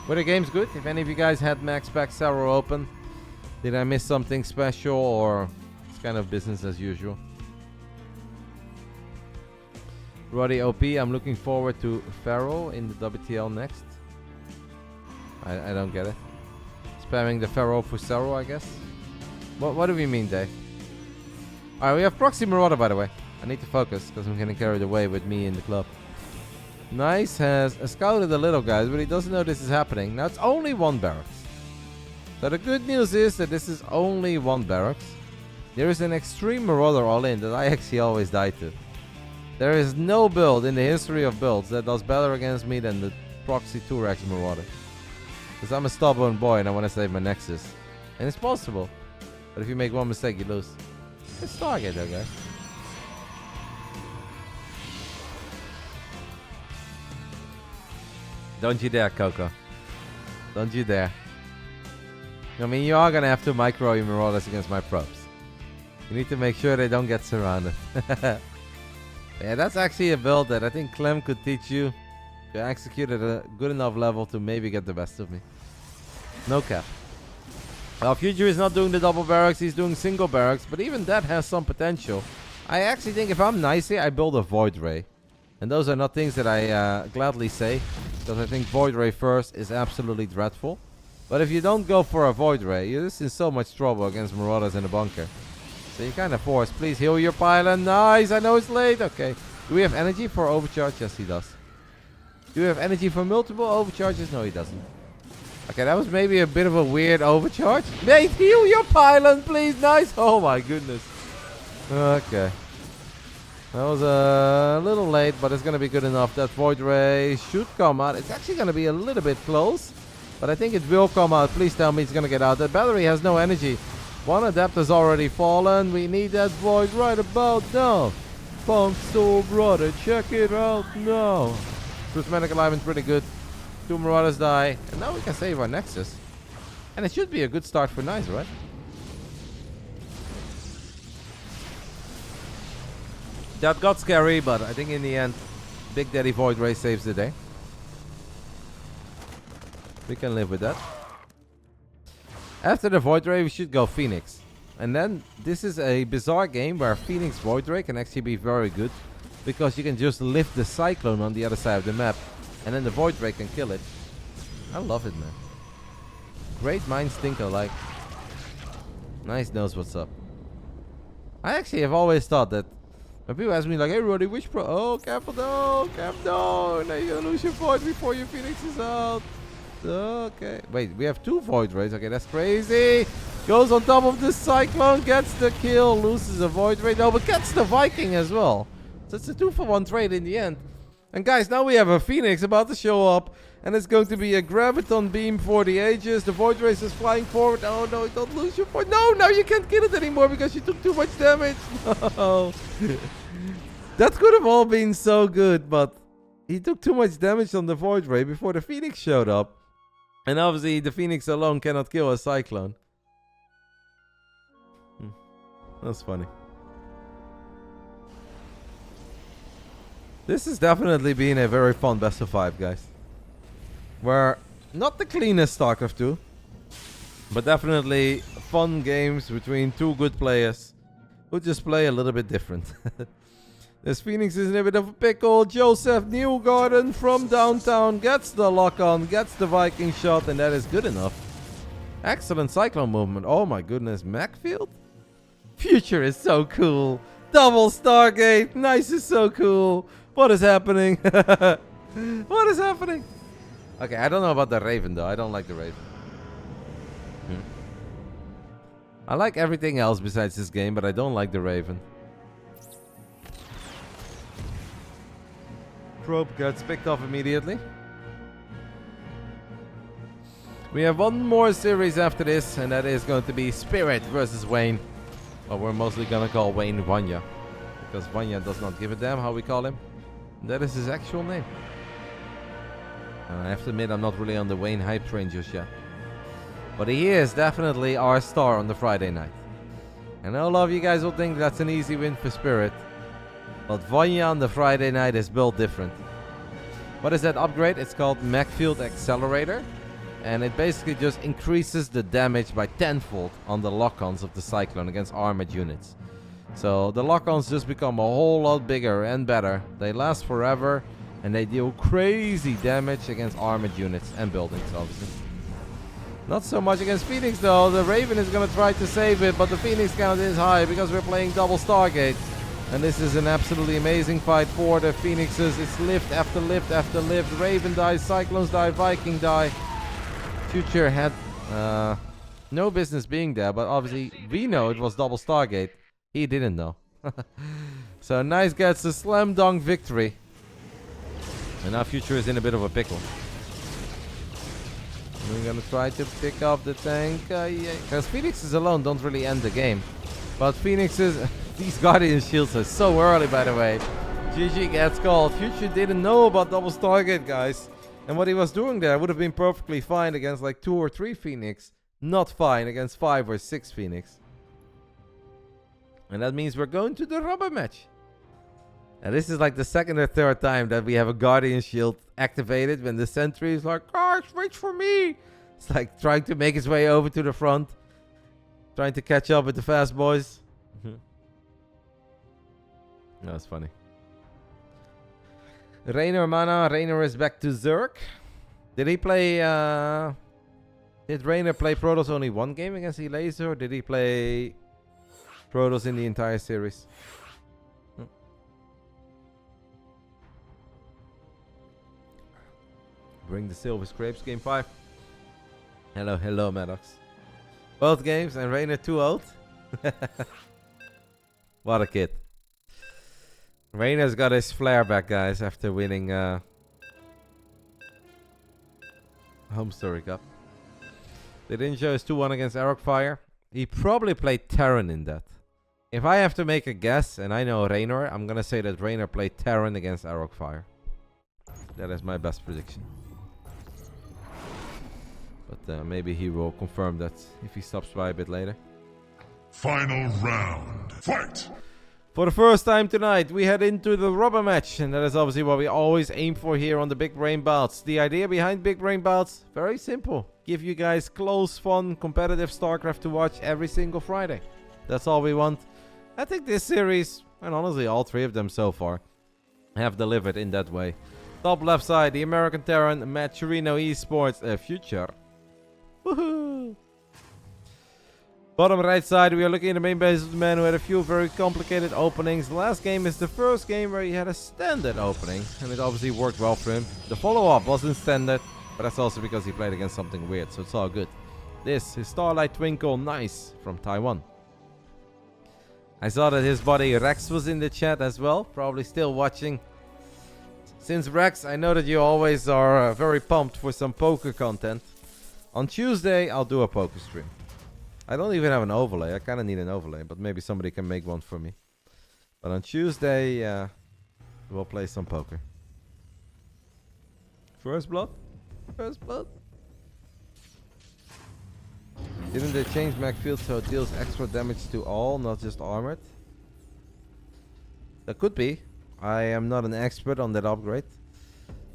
Were the games good? If any of you guys had Max Pack Zero open, did I miss something special, or it's kind of business as usual? Roddy OP, I'm looking forward to Pharaoh in the WTL next. I don't get it. Spamming the Pharaoh for Zero, I guess. What do we mean, Dave? Alright, we have Proxy Marauder, by the way. I need to focus, because I'm getting carried away with me in the club. Nice has scouted the little guys, but he doesn't know this is happening. Now, it's only one barracks. So the good news is that this is only one barracks. There is an extreme Marauder all-in that I actually always die to. There is no build in the history of builds that does better against me than the Proxy 2-Rex Marauder. Because I'm a stubborn boy and I want to save my Nexus. And it's possible. But if you make one mistake, you lose. It's Stargate though, guys. Don't you dare, Coco. Don't you dare. I mean, you are going to have to micro your Marauders against my probes. You need to make sure they don't get surrounded. Yeah, that's actually a build that I think Clem could teach you to execute at a good enough level to maybe get the best of me. No cap. Well, Future is not doing the double barracks, he's doing single barracks, but even that has some potential. I actually think if I'm nice here, I build a Void Ray. And those are not things that I gladly say, because I think Void Ray first is absolutely dreadful. But if you don't go for a Void Ray, you're just in so much trouble against Marauders in a bunker. So you kind of force. Please heal your pylon. Nice, I know it's late. Okay. Do we have energy for overcharge? Yes, he does. Do we have energy for multiple overcharges? No, he doesn't. Okay, that was maybe a bit of a weird overcharge. Mate, heal your pylon, please. Nice. Oh my goodness. Okay. That was a little late, but it's going to be good enough. That Void Ray should come out. It's actually going to be a little bit close, but I think it will come out. Please tell me it's going to get out. That battery has no energy. One adapter's already fallen. We need that Void right about now. Punk Soul Brother, check it out now. Prismatic alignment pretty good. 2 Marauders die. And now we can save our Nexus. And it should be a good start for Nice, right? That got scary, but I think in the end, Big Daddy Void Ray saves the day. We can live with that. After the Void Ray, we should go Phoenix. And then, this is a bizarre game where Phoenix Void Ray can actually be very good. Because you can just lift the Cyclone on the other side of the map. And then the Void Ray can kill it. I love it, man. Great minds think alike. Nice knows what's up. I actually have always thought that when people ask me like, hey Roddy, which pro? Oh, careful no, careful no. Now you're gonna lose your Void before your Phoenix is out. Okay. Wait, we have 2 Void Rays. Okay, that's crazy. Goes on top of the Cyclone, gets the kill, loses a Void Ray. No, but gets the Viking as well. So it's a 2-for-1 trade in the end. And guys, now we have a Phoenix about to show up. And it's going to be a Graviton Beam for the ages. The Void Race is flying forward. Oh no, don't lose your Void. No, now you can't kill it anymore because you took too much damage. No. That could have all been so good, but he took too much damage on the Void Ray before the Phoenix showed up. And obviously the Phoenix alone cannot kill a Cyclone. That's funny. This has definitely been a very fun best of 5, guys. Where not the cleanest StarCraft 2, but definitely fun games between 2 good players who just play a little bit different. This Phoenix is in a bit of a pickle. Joseph Newgarden from downtown gets the lock on, gets the Viking shot, and that is good enough. Excellent Cyclone movement. Oh my goodness, Macfield? Future is so cool. Double Stargate. Nice is so cool. What is happening? What is happening? Okay, I don't know about the Raven though. I don't like the Raven. I like everything else besides this game, but I don't like the Raven. Probe gets picked off immediately. We have one more series after this, and that is going to be Spirit versus Wayne. Well, we're mostly gonna call Wayne Vanya, because Vanya does not give a damn how we call him. That is his actual name. And I have to admit, I'm not really on the Wayne hype train just yet. But he is definitely our star on the Friday night. I know a lot of you guys will think that's an easy win for Spirit. But Vanya on the Friday night is built different. What is that upgrade? It's called Macfield Accelerator. And it basically just increases the damage by 10-fold on the lock-ons of the Cyclone against armored units. So the lock-ons just become a whole lot bigger and better. They last forever. And they deal crazy damage against armored units and buildings, obviously. Not so much against Phoenix though. The Raven is gonna try to save it, but the Phoenix count is high because we're playing double Stargate. And this is an absolutely amazing fight for the Phoenixes. It's lift after lift after lift. Raven dies, Cyclones die, Viking die. Future had no business being there, but obviously we know it was double Stargate. He didn't know. So Nice gets a slam dunk victory. And now Future is in a bit of a pickle. We're gonna try to pick up the tank. Because Phoenixes alone don't really end the game. But Phoenixes, these Guardian shields are so early, by the way. GG gets called. Future didn't know about double Stargate, guys. And what he was doing there would have been perfectly fine against like 2 or 3 Phoenix. Not fine against 5 or 6 Phoenix. And that means we're going to the rubber match. And this is like the second or third time that we have a Guardian Shield activated when the sentry is like, guys, wait for me. It's like trying to make his way over to the front. Trying to catch up with the fast boys. That's funny. Raynor mana. Raynor is back to Zerg. Did he play... Did Raynor play Protoss only one game against Elaser? Or did he play Protoss in the entire series? Bring the Silver Scrapes, game 5. Hello, Maddox. Both games and Raynor too old. What a kid. Raynor's got his flair back, guys, after winning Home Story Cup. They didn't show his 2-1 against Arcfire. He probably played Terran in that. If I have to make a guess, and I know Raynor, I'm gonna say that Raynor played Terran against Arcfire. That is my best prediction. But maybe he will confirm that if he stops by a bit later. Final round. Fight! For the first time tonight, we head into the rubber match. And that is obviously what we always aim for here on the Big Brain Bouts. The idea behind Big Brain Bouts, very simple. Give you guys close, fun, competitive StarCraft to watch every single Friday. That's all we want. I think this series, and honestly all 3 of them so far, have delivered in that way. Top left side, the American Terran, Maturino Esports, Future. Woohoo! Bottom right side, we are looking at the main base of the man who had a few very complicated openings. The last game is the first game where he had a standard opening, and it obviously worked well for him. The follow-up wasn't standard, but that's also because he played against something weird, so it's all good. This is Starlight Twinkle Nice from Taiwan. I saw that his buddy Rex was in the chat as well, probably still watching. Since Rex, I know that you always are very pumped for some poker content. On Tuesday, I'll do a poker stream. I don't even have an overlay. I kind of need an overlay, but maybe somebody can make one for me. But on Tuesday, we'll play some poker. First blood? First blood? Didn't they change Macfield so it deals extra damage to all, not just armored? That could be. I am not an expert on that upgrade.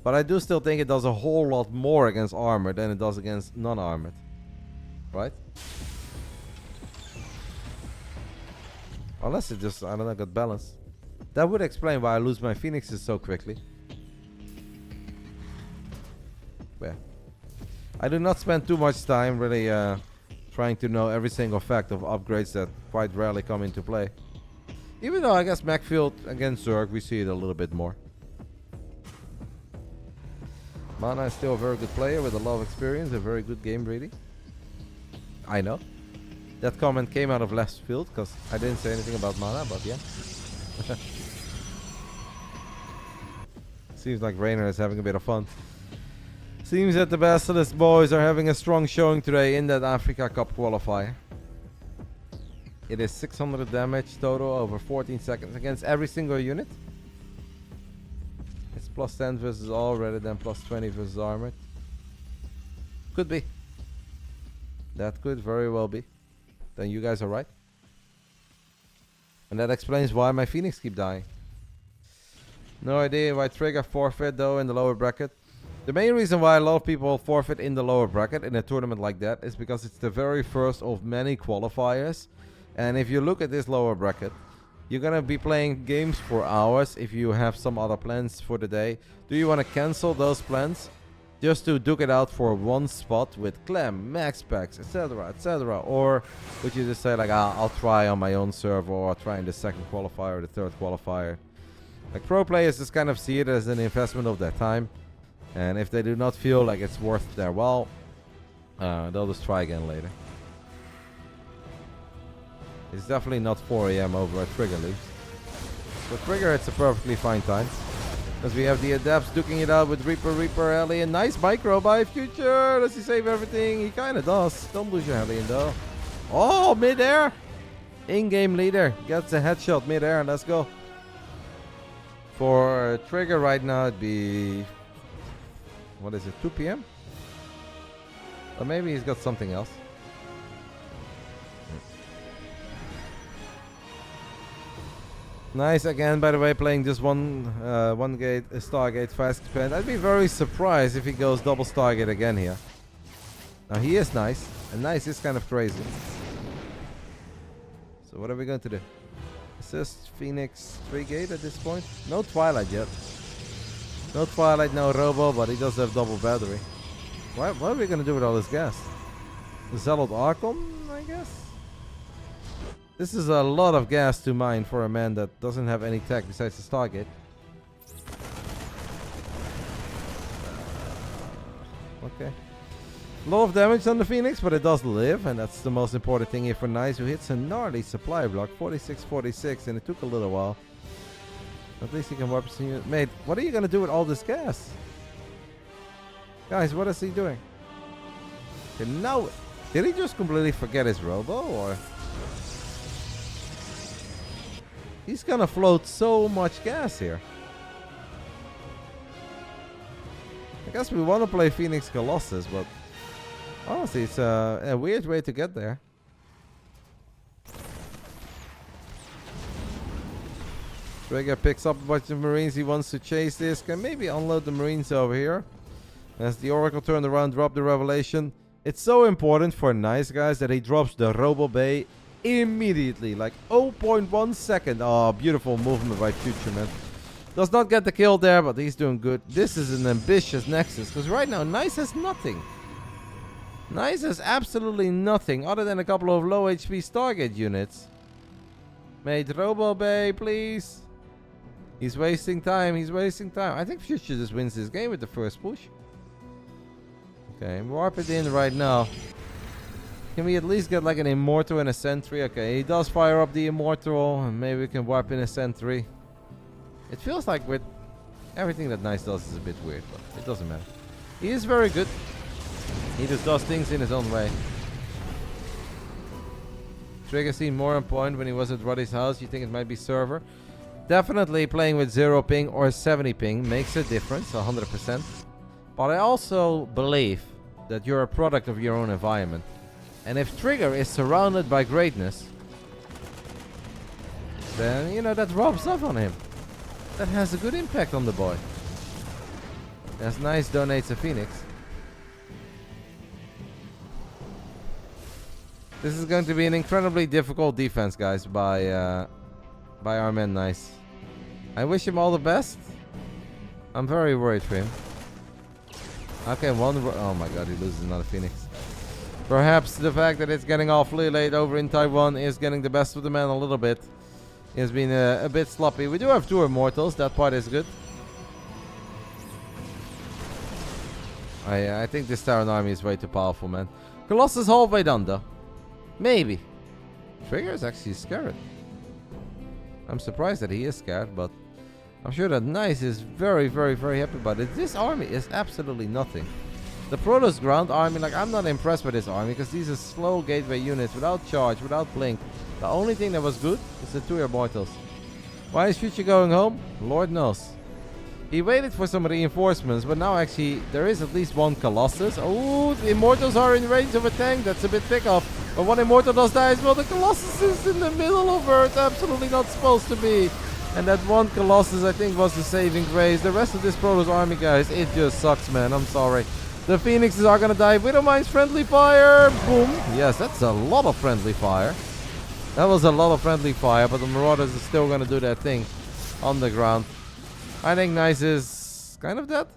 But I do still think it does a whole lot more against armor than it does against non-armored. Right? Unless it just, I don't know, got balance. That would explain why I lose my Phoenixes so quickly. Yeah. I do not spend too much time really trying to know every single fact of upgrades that quite rarely come into play. Even though I guess Macfield against Zerg, we see it a little bit more. Mana is still a very good player with a lot of experience, a very good game reading. I know. That comment came out of left field because I didn't say anything about Mana, but yeah. Seems like Raynor is having a bit of fun. Seems that the Basilisk boys are having a strong showing today in that Africa Cup qualifier. It is 600 damage total over 14 seconds against every single unit. It's plus 10 versus all rather than plus 20 versus armored. Could be. That could very well be. Then you guys are right. And that explains why my Phoenix keep dying. No idea why Trigger forfeit though in the lower bracket. The main reason why a lot of people forfeit in the lower bracket in a tournament like that is because it's the very first of many qualifiers. And if you look at this lower bracket, you're gonna be playing games for hours if you have some other plans for the day. Do you want to cancel those plans just to duke it out for one spot with Clem, Max Packs, etc., etc. Or would you just say like, I'll try on my own server, or I'll try in the second qualifier or the third qualifier? Like, pro players just kind of see it as an investment of their time, and if they do not feel like it's worth their while, they'll just try again later. It's definitely not 4 AM over at Trigger leaves. For Trigger, it's a perfectly fine time. Because we have the Adepts duking it out with Reaper, Hellion. Nice micro by Future. Does he save everything? He kind of does. Don't lose your Hellion though. Oh, mid-air. In-game leader. Gets a headshot mid-air. Let's go. For Trigger right now, it'd be... What is it? 2 PM? Or maybe he's got something else. Nice again, by the way, playing just one gate, Stargate fast expand. I'd be very surprised if he goes double Stargate again here. Now he is nice, and nice is kind of crazy. So what are we going to do? Assist Phoenix 3 gate at this point? No Twilight yet. No Twilight, no Robo, but he does have double battery. What are we going to do with all this gas? Zealot Archon, I guess? This is a lot of gas to mine for a man that doesn't have any tech besides the Stargate. Okay. A lot of damage on the Phoenix, but it does live, and that's the most important thing here for Nice, who hits a gnarly supply block, 46-46, and it took a little while. At least he can weapons unit. Mate, what are you gonna do with all this gas? Guys, what is he doing? Okay, now, did he just completely forget his robo, or? He's gonna float so much gas here. I guess we want to play Phoenix Colossus, but honestly, it's a weird way to get there. Trigger picks up a bunch of Marines. He wants to chase this. Can maybe unload the Marines over here. As the Oracle turned around, dropped the Revelation. It's so important for Nice guys that he drops the Robo Bay immediately, like 0.1 second. Oh, beautiful movement by Future, man. Does not get the kill there, but he's doing good. This is an ambitious Nexus, because right now Nice has nothing. Nice has absolutely nothing other than a couple of low HP Stargate units. Mate, Robo Bay, please. He's wasting time. He's wasting time. I think Future just wins this game with the first push. Okay, warp it in right now. Can we at least get like an Immortal and a Sentry? Okay, he does fire up the Immortal, and maybe we can warp in a Sentry. It feels like with everything that Nice does is a bit weird, but it doesn't matter. He is very good. He just does things in his own way. Trigger seemed more on point when he was at Roddy's house. You think it might be server? Definitely playing with 0 ping or 70 ping makes a difference, 100%. But I also believe that you're a product of your own environment. And if Trigger is surrounded by greatness, then, you know, that rubs off on him. That has a good impact on the boy. That's Nice donates a Phoenix. This is going to be an incredibly difficult defense, guys, by our man Nice. I wish him all the best. I'm very worried for him. Okay, oh my god, he loses another Phoenix. Perhaps the fact that it's getting awfully late over in Taiwan is getting the best of the man a little bit. He has been a bit sloppy. We do have 2 Immortals. That part is good. I think this Terran army is way too powerful, man. Colossus halfway done, though. Maybe. Trigger is actually scared. I'm surprised that he is scared, but I'm sure that Nice is very, very, very happy about it. This army is absolutely nothing. The Protoss ground army, like, I'm not impressed with this army because these are slow gateway units without charge, without blink. The only thing that was good is the 2 Immortals. Why is Future going home? Lord knows. He waited for some reinforcements, but now actually there is at least 1 Colossus. Oh, the Immortals are in range of a tank. That's a bit thick off. But 1 Immortal does die as well. The Colossus is in the middle of where it's absolutely not supposed to be. And that 1 Colossus, I think, was the saving grace. The rest of this Protoss army, guys, it just sucks, man. I'm sorry. The Phoenixes are gonna die. Widowmine's friendly fire. Boom. Yes, that's a lot of friendly fire. That was a lot of friendly fire, but the Marauders are still gonna do their thing on the ground. I think Nice is kind of dead.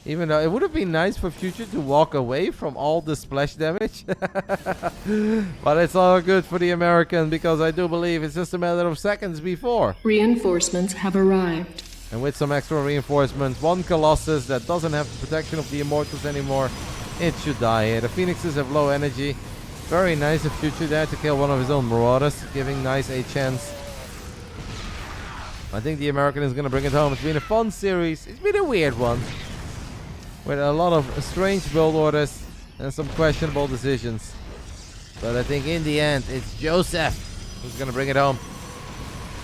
Even though it would have been nice for Future to walk away from all the splash damage. But it's all good for the American, because I do believe it's just a matter of seconds before. Reinforcements have arrived. And with some extra reinforcements, one Colossus that doesn't have the protection of the Immortals anymore, it should die here. The Phoenixes have low energy. Very nice of Future there to kill one of his own Marauders, giving Nice a chance. I think the American is going to bring it home. It's been a fun series. It's been a weird one, with a lot of strange build orders and some questionable decisions. But I think in the end, it's Joseph who's going to bring it home.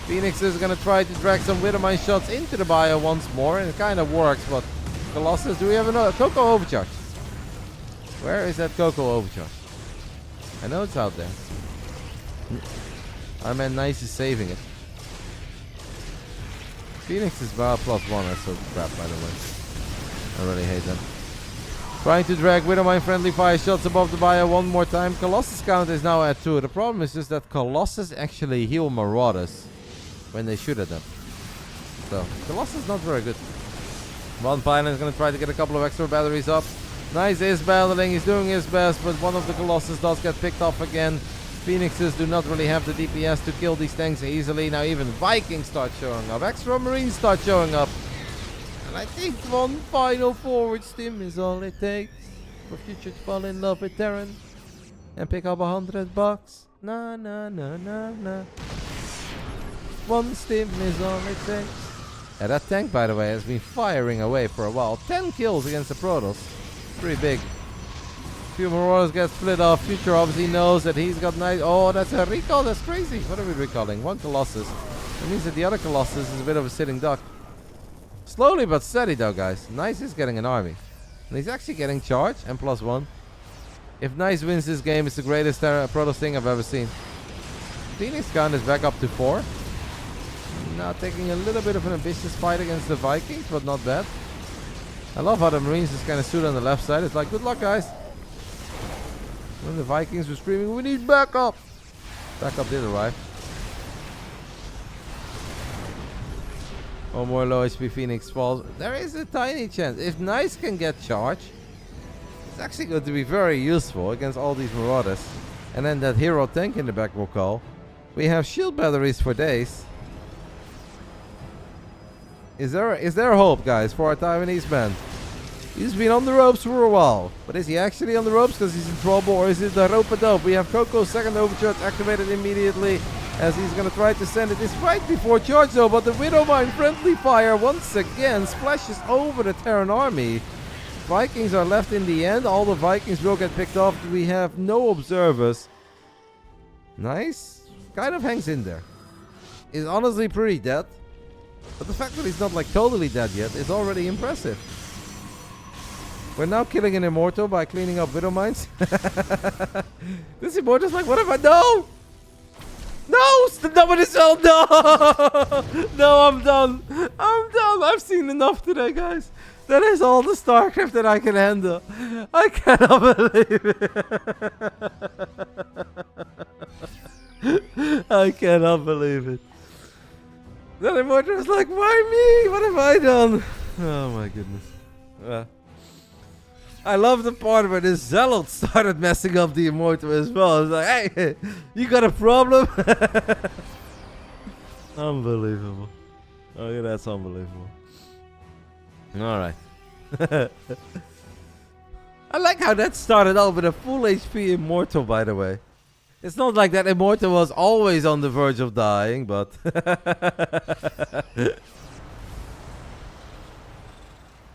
Phoenix is going to try to drag some Widowmine shots into the bio once more, and it kind of works, but Colossus, do we have another Coco Overcharge? Where is that Coco Overcharge? I know it's out there. I meant Nice is saving it. Phoenix is +1, that's so crap, by the way. I really hate them. Trying to drag Widowmine friendly fire shots above the bio one more time. Colossus count is now at 2. The problem is just that Colossus actually heal Marauders when they shoot at them. So, Colossus is not very good. One pilot is going to try to get a couple of extra batteries up. Nice is battling, he's doing his best, but one of the Colossus does get picked off again. Phoenixes do not really have the DPS to kill these tanks easily. Now even Vikings start showing up. Extra Marines start showing up. And I think one final forward stim is all it takes for Future to fall in love with Terran and pick up $100. Nah, nah, nah, nah, nah. One stim is all it takes. Yeah, that tank, by the way, has been firing away for a while. 10 kills against the Protoss. Pretty big. Few Marauders get split off. Future obviously knows that he's got nice. Oh, that's a recall. That's crazy. What are we recalling? One Colossus. That means that the other Colossus is a bit of a sitting duck. Slowly but steady, though, guys. Nice is getting an army. And he's actually getting charge and +1. If Nice wins this game, it's the greatest Protoss thing I've ever seen. Phoenix count is back up to 4. Now taking a little bit of an ambitious fight against the Vikings, but not bad. I love how the Marines just kind of stood on the left side. It's like, good luck, guys. When the Vikings were screaming, we need backup. Backup did arrive. One more low HP Phoenix falls. There is a tiny chance. If Nice can get charge, it's actually going to be very useful against all these Marauders. And then that hero tank in the back will call. We have shield batteries for days. Is there hope, guys, for our Taiwanese man? He's been on the ropes for a while. But is he actually on the ropes because he's in trouble, or is it the rope-a-dope? We have Coco's second overcharge activated immediately as he's going to try to send it. It's right before charge though, but the Widowmine friendly fire once again splashes over the Terran army. Vikings are left in the end. All the Vikings will get picked off. We have no observers. Nice. Kind of hangs in there. Is honestly pretty dead. But the fact that he's not like totally dead yet is already impressive. We're now killing an Immortal by cleaning up Widowmines. This Immortal's like, what if I... No! No! Nobody sold! No! No, I'm done. I'm done. I've seen enough today, guys. That is all the StarCraft that I can handle. I cannot believe it. I cannot believe it. That Immortal was like, why me? What have I done? Oh my goodness. I love the part where the Zealot started messing up the Immortal as well. I was like, hey, you got a problem? Unbelievable. Oh yeah, that's unbelievable. Alright. I like how that started out with a full HP Immortal, by the way. It's not like that Immortal was always on the verge of dying, but...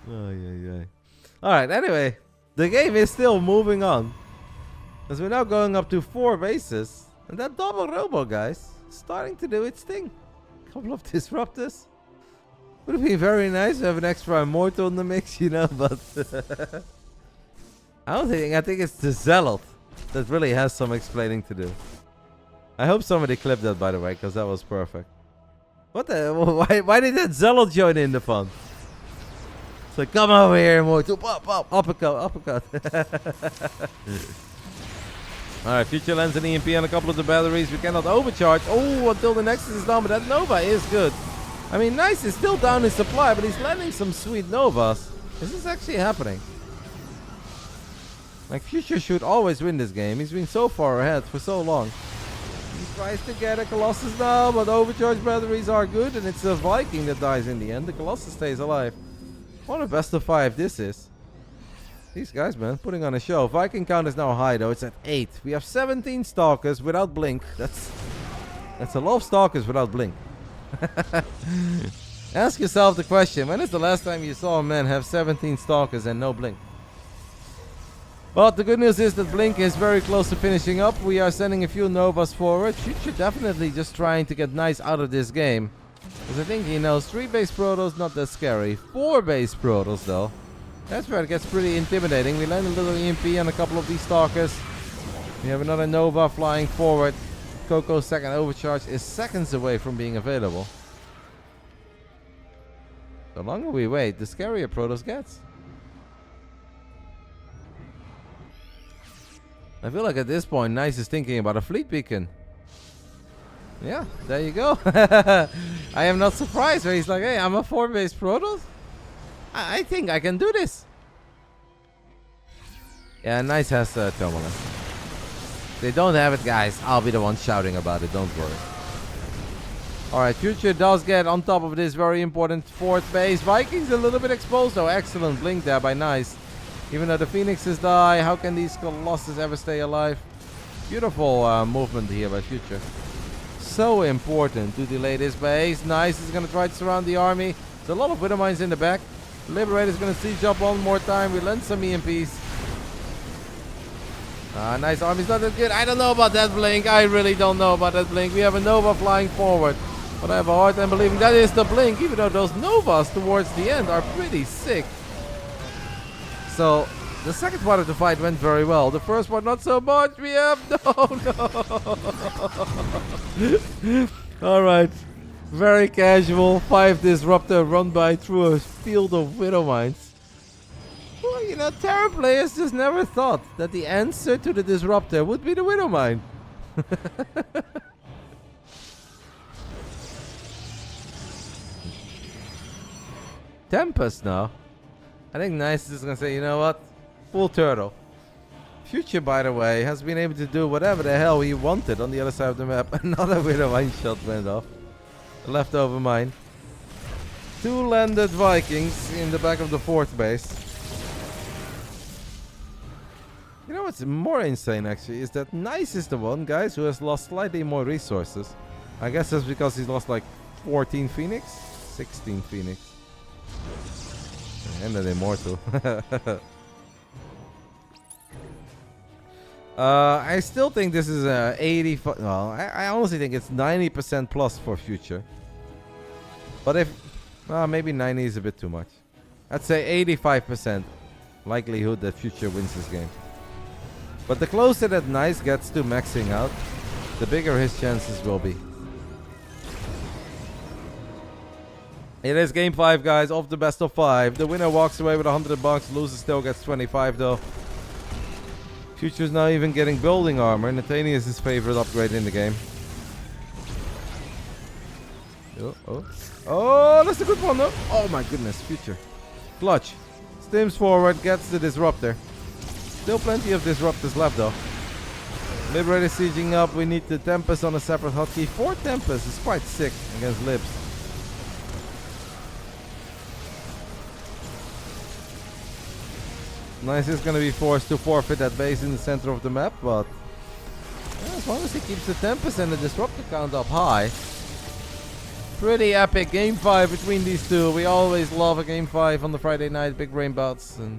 Oh, yeah. Alright, anyway. The game is still moving on. Because we're now going up to 4 bases. And that double robo, guys, is starting to do its thing. A couple of disruptors. Would have been very nice to have an extra Immortal in the mix, you know, but... I think it's the Zealot that really has some explaining to do. I hope somebody clipped that, by the way, because that was perfect. What the... Why did that Zealot join in the fun? It's like, come over here, Immortal. Pop, pop. Uppercut. Alright, Future lands an EMP on a couple of the batteries. We cannot overcharge. Oh, until the Nexus is down, but that Nova is good. I mean, Nice is still down in supply, but he's landing some sweet Novas. Is this actually happening? Like, Future should always win this game. He's been so far ahead for so long. He tries to get a Colossus now, but overcharged batteries are good, and it's a Viking that dies in the end. The Colossus stays alive. What a best of 5 this is. These guys, man, putting on a show. Viking count is now high, though. It's at 8. We have 17 Stalkers without Blink. That's a lot of Stalkers without Blink. Ask yourself the question, when is the last time you saw a man have 17 Stalkers and no Blink? But the good news is that Blink is very close to finishing up. We are sending a few Novas forward. Future definitely just trying to get nice out of this game. Because I think he knows 3 base Protoss, not that scary. 4 base Protoss, though. That's where it gets pretty intimidating. We land a little EMP on a couple of these Stalkers. We have another Nova flying forward. Coco's second overcharge is seconds away from being available. The longer we wait, the scarier Protoss gets. I feel like at this point, Nice is thinking about a fleet beacon. Yeah, there you go. I am not surprised where he's like, hey, I'm a 4-base Protoss. I think I can do this. Yeah, Nice has Terminal. They don't have it, guys. I'll be the one shouting about it. Don't worry. Alright, Future does get on top of this very important 4th base. Vikings a little bit exposed, though. Excellent blink there by Nice. Even though the Phoenixes die, how can these Colossus ever stay alive? Beautiful movement here by Future. So important to delay this base. Nice is going to try to surround the army. There's a lot of Widow Mines in the back. Liberator's going to siege up one more time. We lend some EMPs. Nice army's not that good. I don't know about that blink. I really don't know about that blink. We have a Nova flying forward. But I have a hard time believing that is the blink. Even though those Novas towards the end are pretty sick. So, the second part of the fight went very well. The first one, not so much. We have... No. Alright. Very casual. 5 Disruptor run by through a field of Widow Mines. Well, you know, Terran players just never thought that the answer to the Disruptor would be the Widow Mine. Tempest now. I think Nice is going to say, you know what? Full turtle. Future, by the way, has been able to do whatever the hell he wanted on the other side of the map. Another Widow Mine shot went off. The leftover mine. 2 landed Vikings in the back of the 4th base. You know what's more insane, actually, is that Nice is the one, guys, who has lost slightly more resources. I guess that's because he's lost like 14 Phoenix? 16 Phoenix. And an Immortal. I still think this is 85. Well, I honestly think it's 90% plus for Future. But if... maybe 90 is a bit too much. I'd say 85% likelihood that Future wins this game. But the closer that Nice gets to maxing out, the bigger his chances will be. It is game 5, guys, of the best of 5. The winner walks away with $100. Loser still gets 25, though. Future's now even getting building armor. Nathaniel is his favorite upgrade in the game. Oh, that's a good one, though. Oh my goodness, Future. Clutch. Stims forward, gets the Disruptor. Still plenty of Disruptors left, though. Liberator sieging up. We need the Tempest on a separate hotkey. 4 Tempest is quite sick against Libs. Nice is going to be forced to forfeit that base in the center of the map, but yeah, as long as he keeps the Tempest and the Disruptor count up high. Pretty epic game 5 between these two. We always love a game 5 on the Friday night Big Brain Bouts, and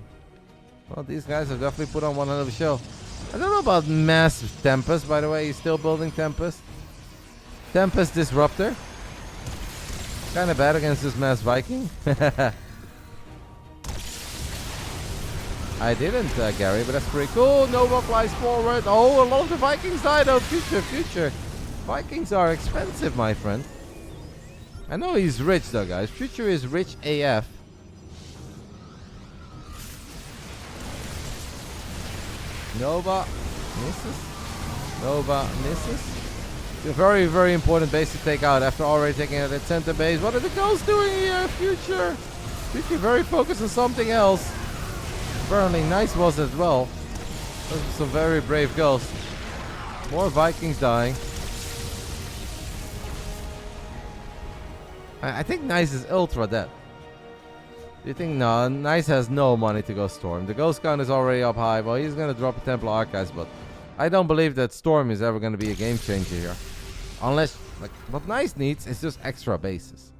well, these guys have definitely put on one hell of a show. I don't know about Mass Tempest, by the way. He's still building Tempest. Tempest Disruptor. Kind of bad against this Mass Viking. I didn't, Gary, but that's pretty cool. Nova flies forward. Oh, a lot of the Vikings died. Oh, Future. Vikings are expensive, my friend. I know he's rich, though, guys. Future is rich AF. Nova misses. Nova misses. It's a very, very important base to take out after already taking out that center base. What are the ghosts doing here, Future? Future very focused on something else. Apparently Nice was as well. Those are some very brave ghosts. More Vikings dying. I think Nice is ultra dead. Do you think? No, Nice has no money to go Storm. The Ghost Count is already up high. Well, he's going to drop a Templar Archives, but I don't believe that Storm is ever going to be a game changer here. Unless, like, what Nice needs is just extra bases.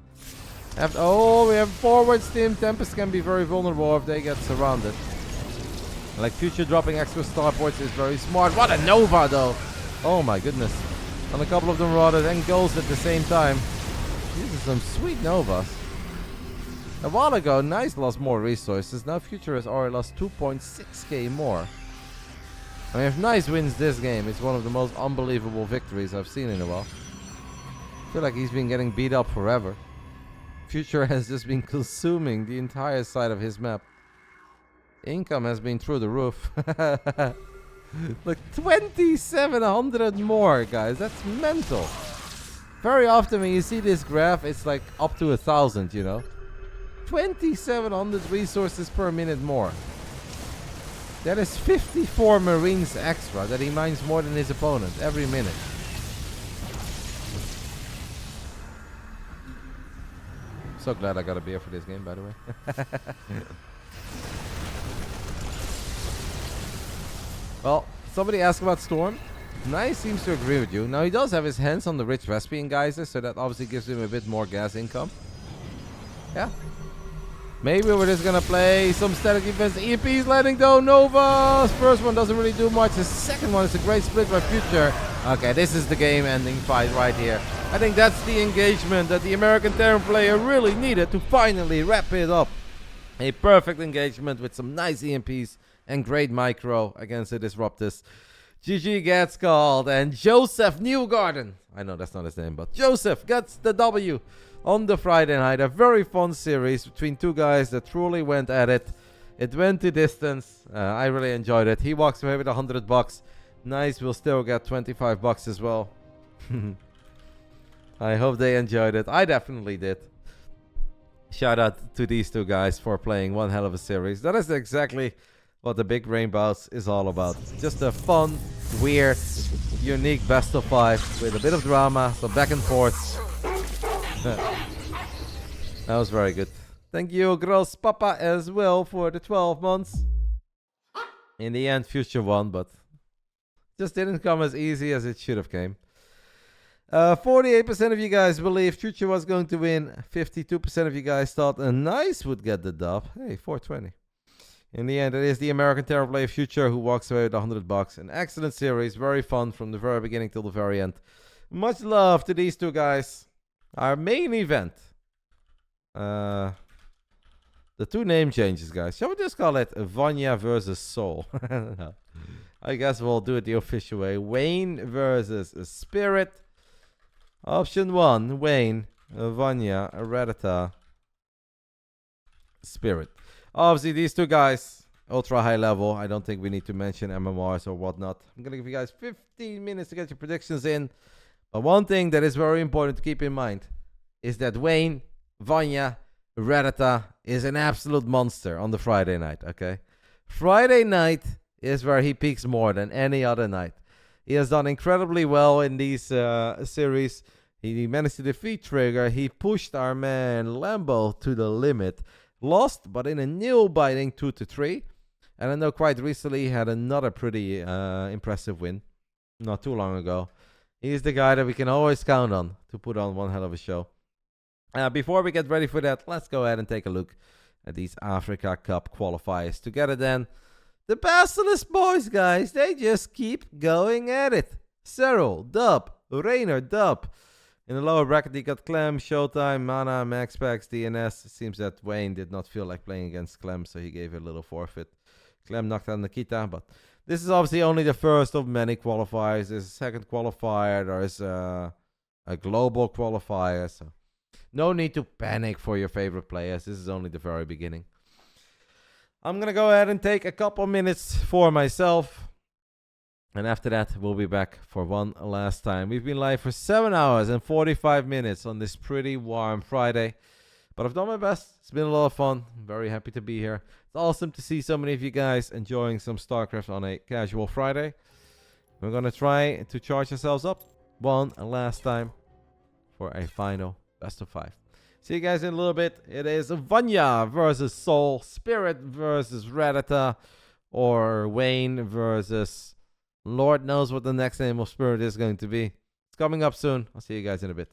Oh, we have forward steam. Tempest can be very vulnerable if they get surrounded. Like, Future dropping extra starports is very smart. What a Nova, though. Oh, my goodness. And a couple of them rotted and goals at the same time. These are some sweet Novas. A while ago, Nice lost more resources. Now Future has already lost 2.6k more. I mean, if Nice wins this game, it's one of the most unbelievable victories I've seen in a while. I feel like he's been getting beat up forever. Future has just been consuming the entire side of his map. Income has been through the roof. Look, 2,700 more, guys. That's mental. Very often when you see this graph, it's like up to 1,000, you know. 2,700 resources per minute more. That is 54 Marines extra that he mines more than his opponent every minute. So glad I got a beer for this game, by the way. Well, somebody asked about Storm. Nice seems to agree with you. Now, he does have his hands on the rich Vespian geysers, so that obviously gives him a bit more gas income. Yeah. Maybe we're just gonna play some static defense. EMP's landing though. Nova's first one doesn't really do much. The second one is a great split by Future. Okay, this is the game-ending fight right here. I think that's the engagement that the American Terran player really needed to finally wrap it up. A perfect engagement with some nice EMPs and great micro against the Disruptors. GG gets called, and Joseph Newgarden, I know that's not his name, but Joseph gets the W on the Friday night. A very fun series between two guys that truly went at it. It went to distance. I really enjoyed it. He walks away with $100. Nice will still get $25 as well. I hope they enjoyed it. I definitely did. Shout out to these two guys for playing one hell of a series. That is exactly what the Big Brain Bouts is all about. Just a fun, weird, unique best of 5 with a bit of drama, some back and forth. That was very good. Thank you, Gross Papa, as well for the 12 months. In the end, Future won, but just didn't come as easy as it should have came. 48% of you guys believed Future was going to win. 52% of you guys thought a Nice would get the dub. Hey, 420. In the end, it is the American Terror player Future who walks away with $100. An excellent series, very fun from the very beginning till the very end. Much love to these two guys. Our main event. The two name changes, guys. Shall we just call it Vanya versus Soul? No. I guess we'll do it the official way. Wayne versus Spirit. Option 1, Wayne, Vanya, Redita, Spirit. Obviously, these two guys, ultra high level. I don't think we need to mention MMRs or whatnot. I'm going to give you guys 15 minutes to get your predictions in. But one thing that is very important to keep in mind is that Wayne, Vanya, Redita is an absolute monster on the Friday night, okay? Friday night is where he peaks more than any other night. He has done incredibly well in these series. He managed to defeat Trigger. He pushed our man Lambo to the limit. Lost, but in a nail-biting 2-3. And I know quite recently he had another pretty impressive win. Not too long ago. He's the guy that we can always count on to put on one hell of a show. Before we get ready for that, let's go ahead and take a look at these Africa Cup qualifiers. Together then, the Basilisk boys, guys, they just keep going at it. Cyril, dub. Rainer, dub. In the lower bracket, he got Clem, Showtime, Mana, Max Packs, DNS. It seems that Wayne did not feel like playing against Clem, so he gave a little forfeit. Clem knocked out Nikita, but this is obviously only the first of many qualifiers. There's a second qualifier. There is a global qualifier, so no need to panic for your favorite players. This is only the very beginning. I'm going to go ahead and take a couple minutes for myself. And after that, we'll be back for one last time. We've been live for 7 hours and 45 minutes on this pretty warm Friday. But I've done my best. It's been a lot of fun. I'm very happy to be here. It's awesome to see so many of you guys enjoying some StarCraft on a casual Friday. We're going to try to charge ourselves up one last time for a final best of 5. See you guys in a little bit. It is Vanya versus Soul, Spirit versus Redita, or Wayne versus Lord knows what the next name of Spirit is going to be. It's coming up soon. I'll see you guys in a bit.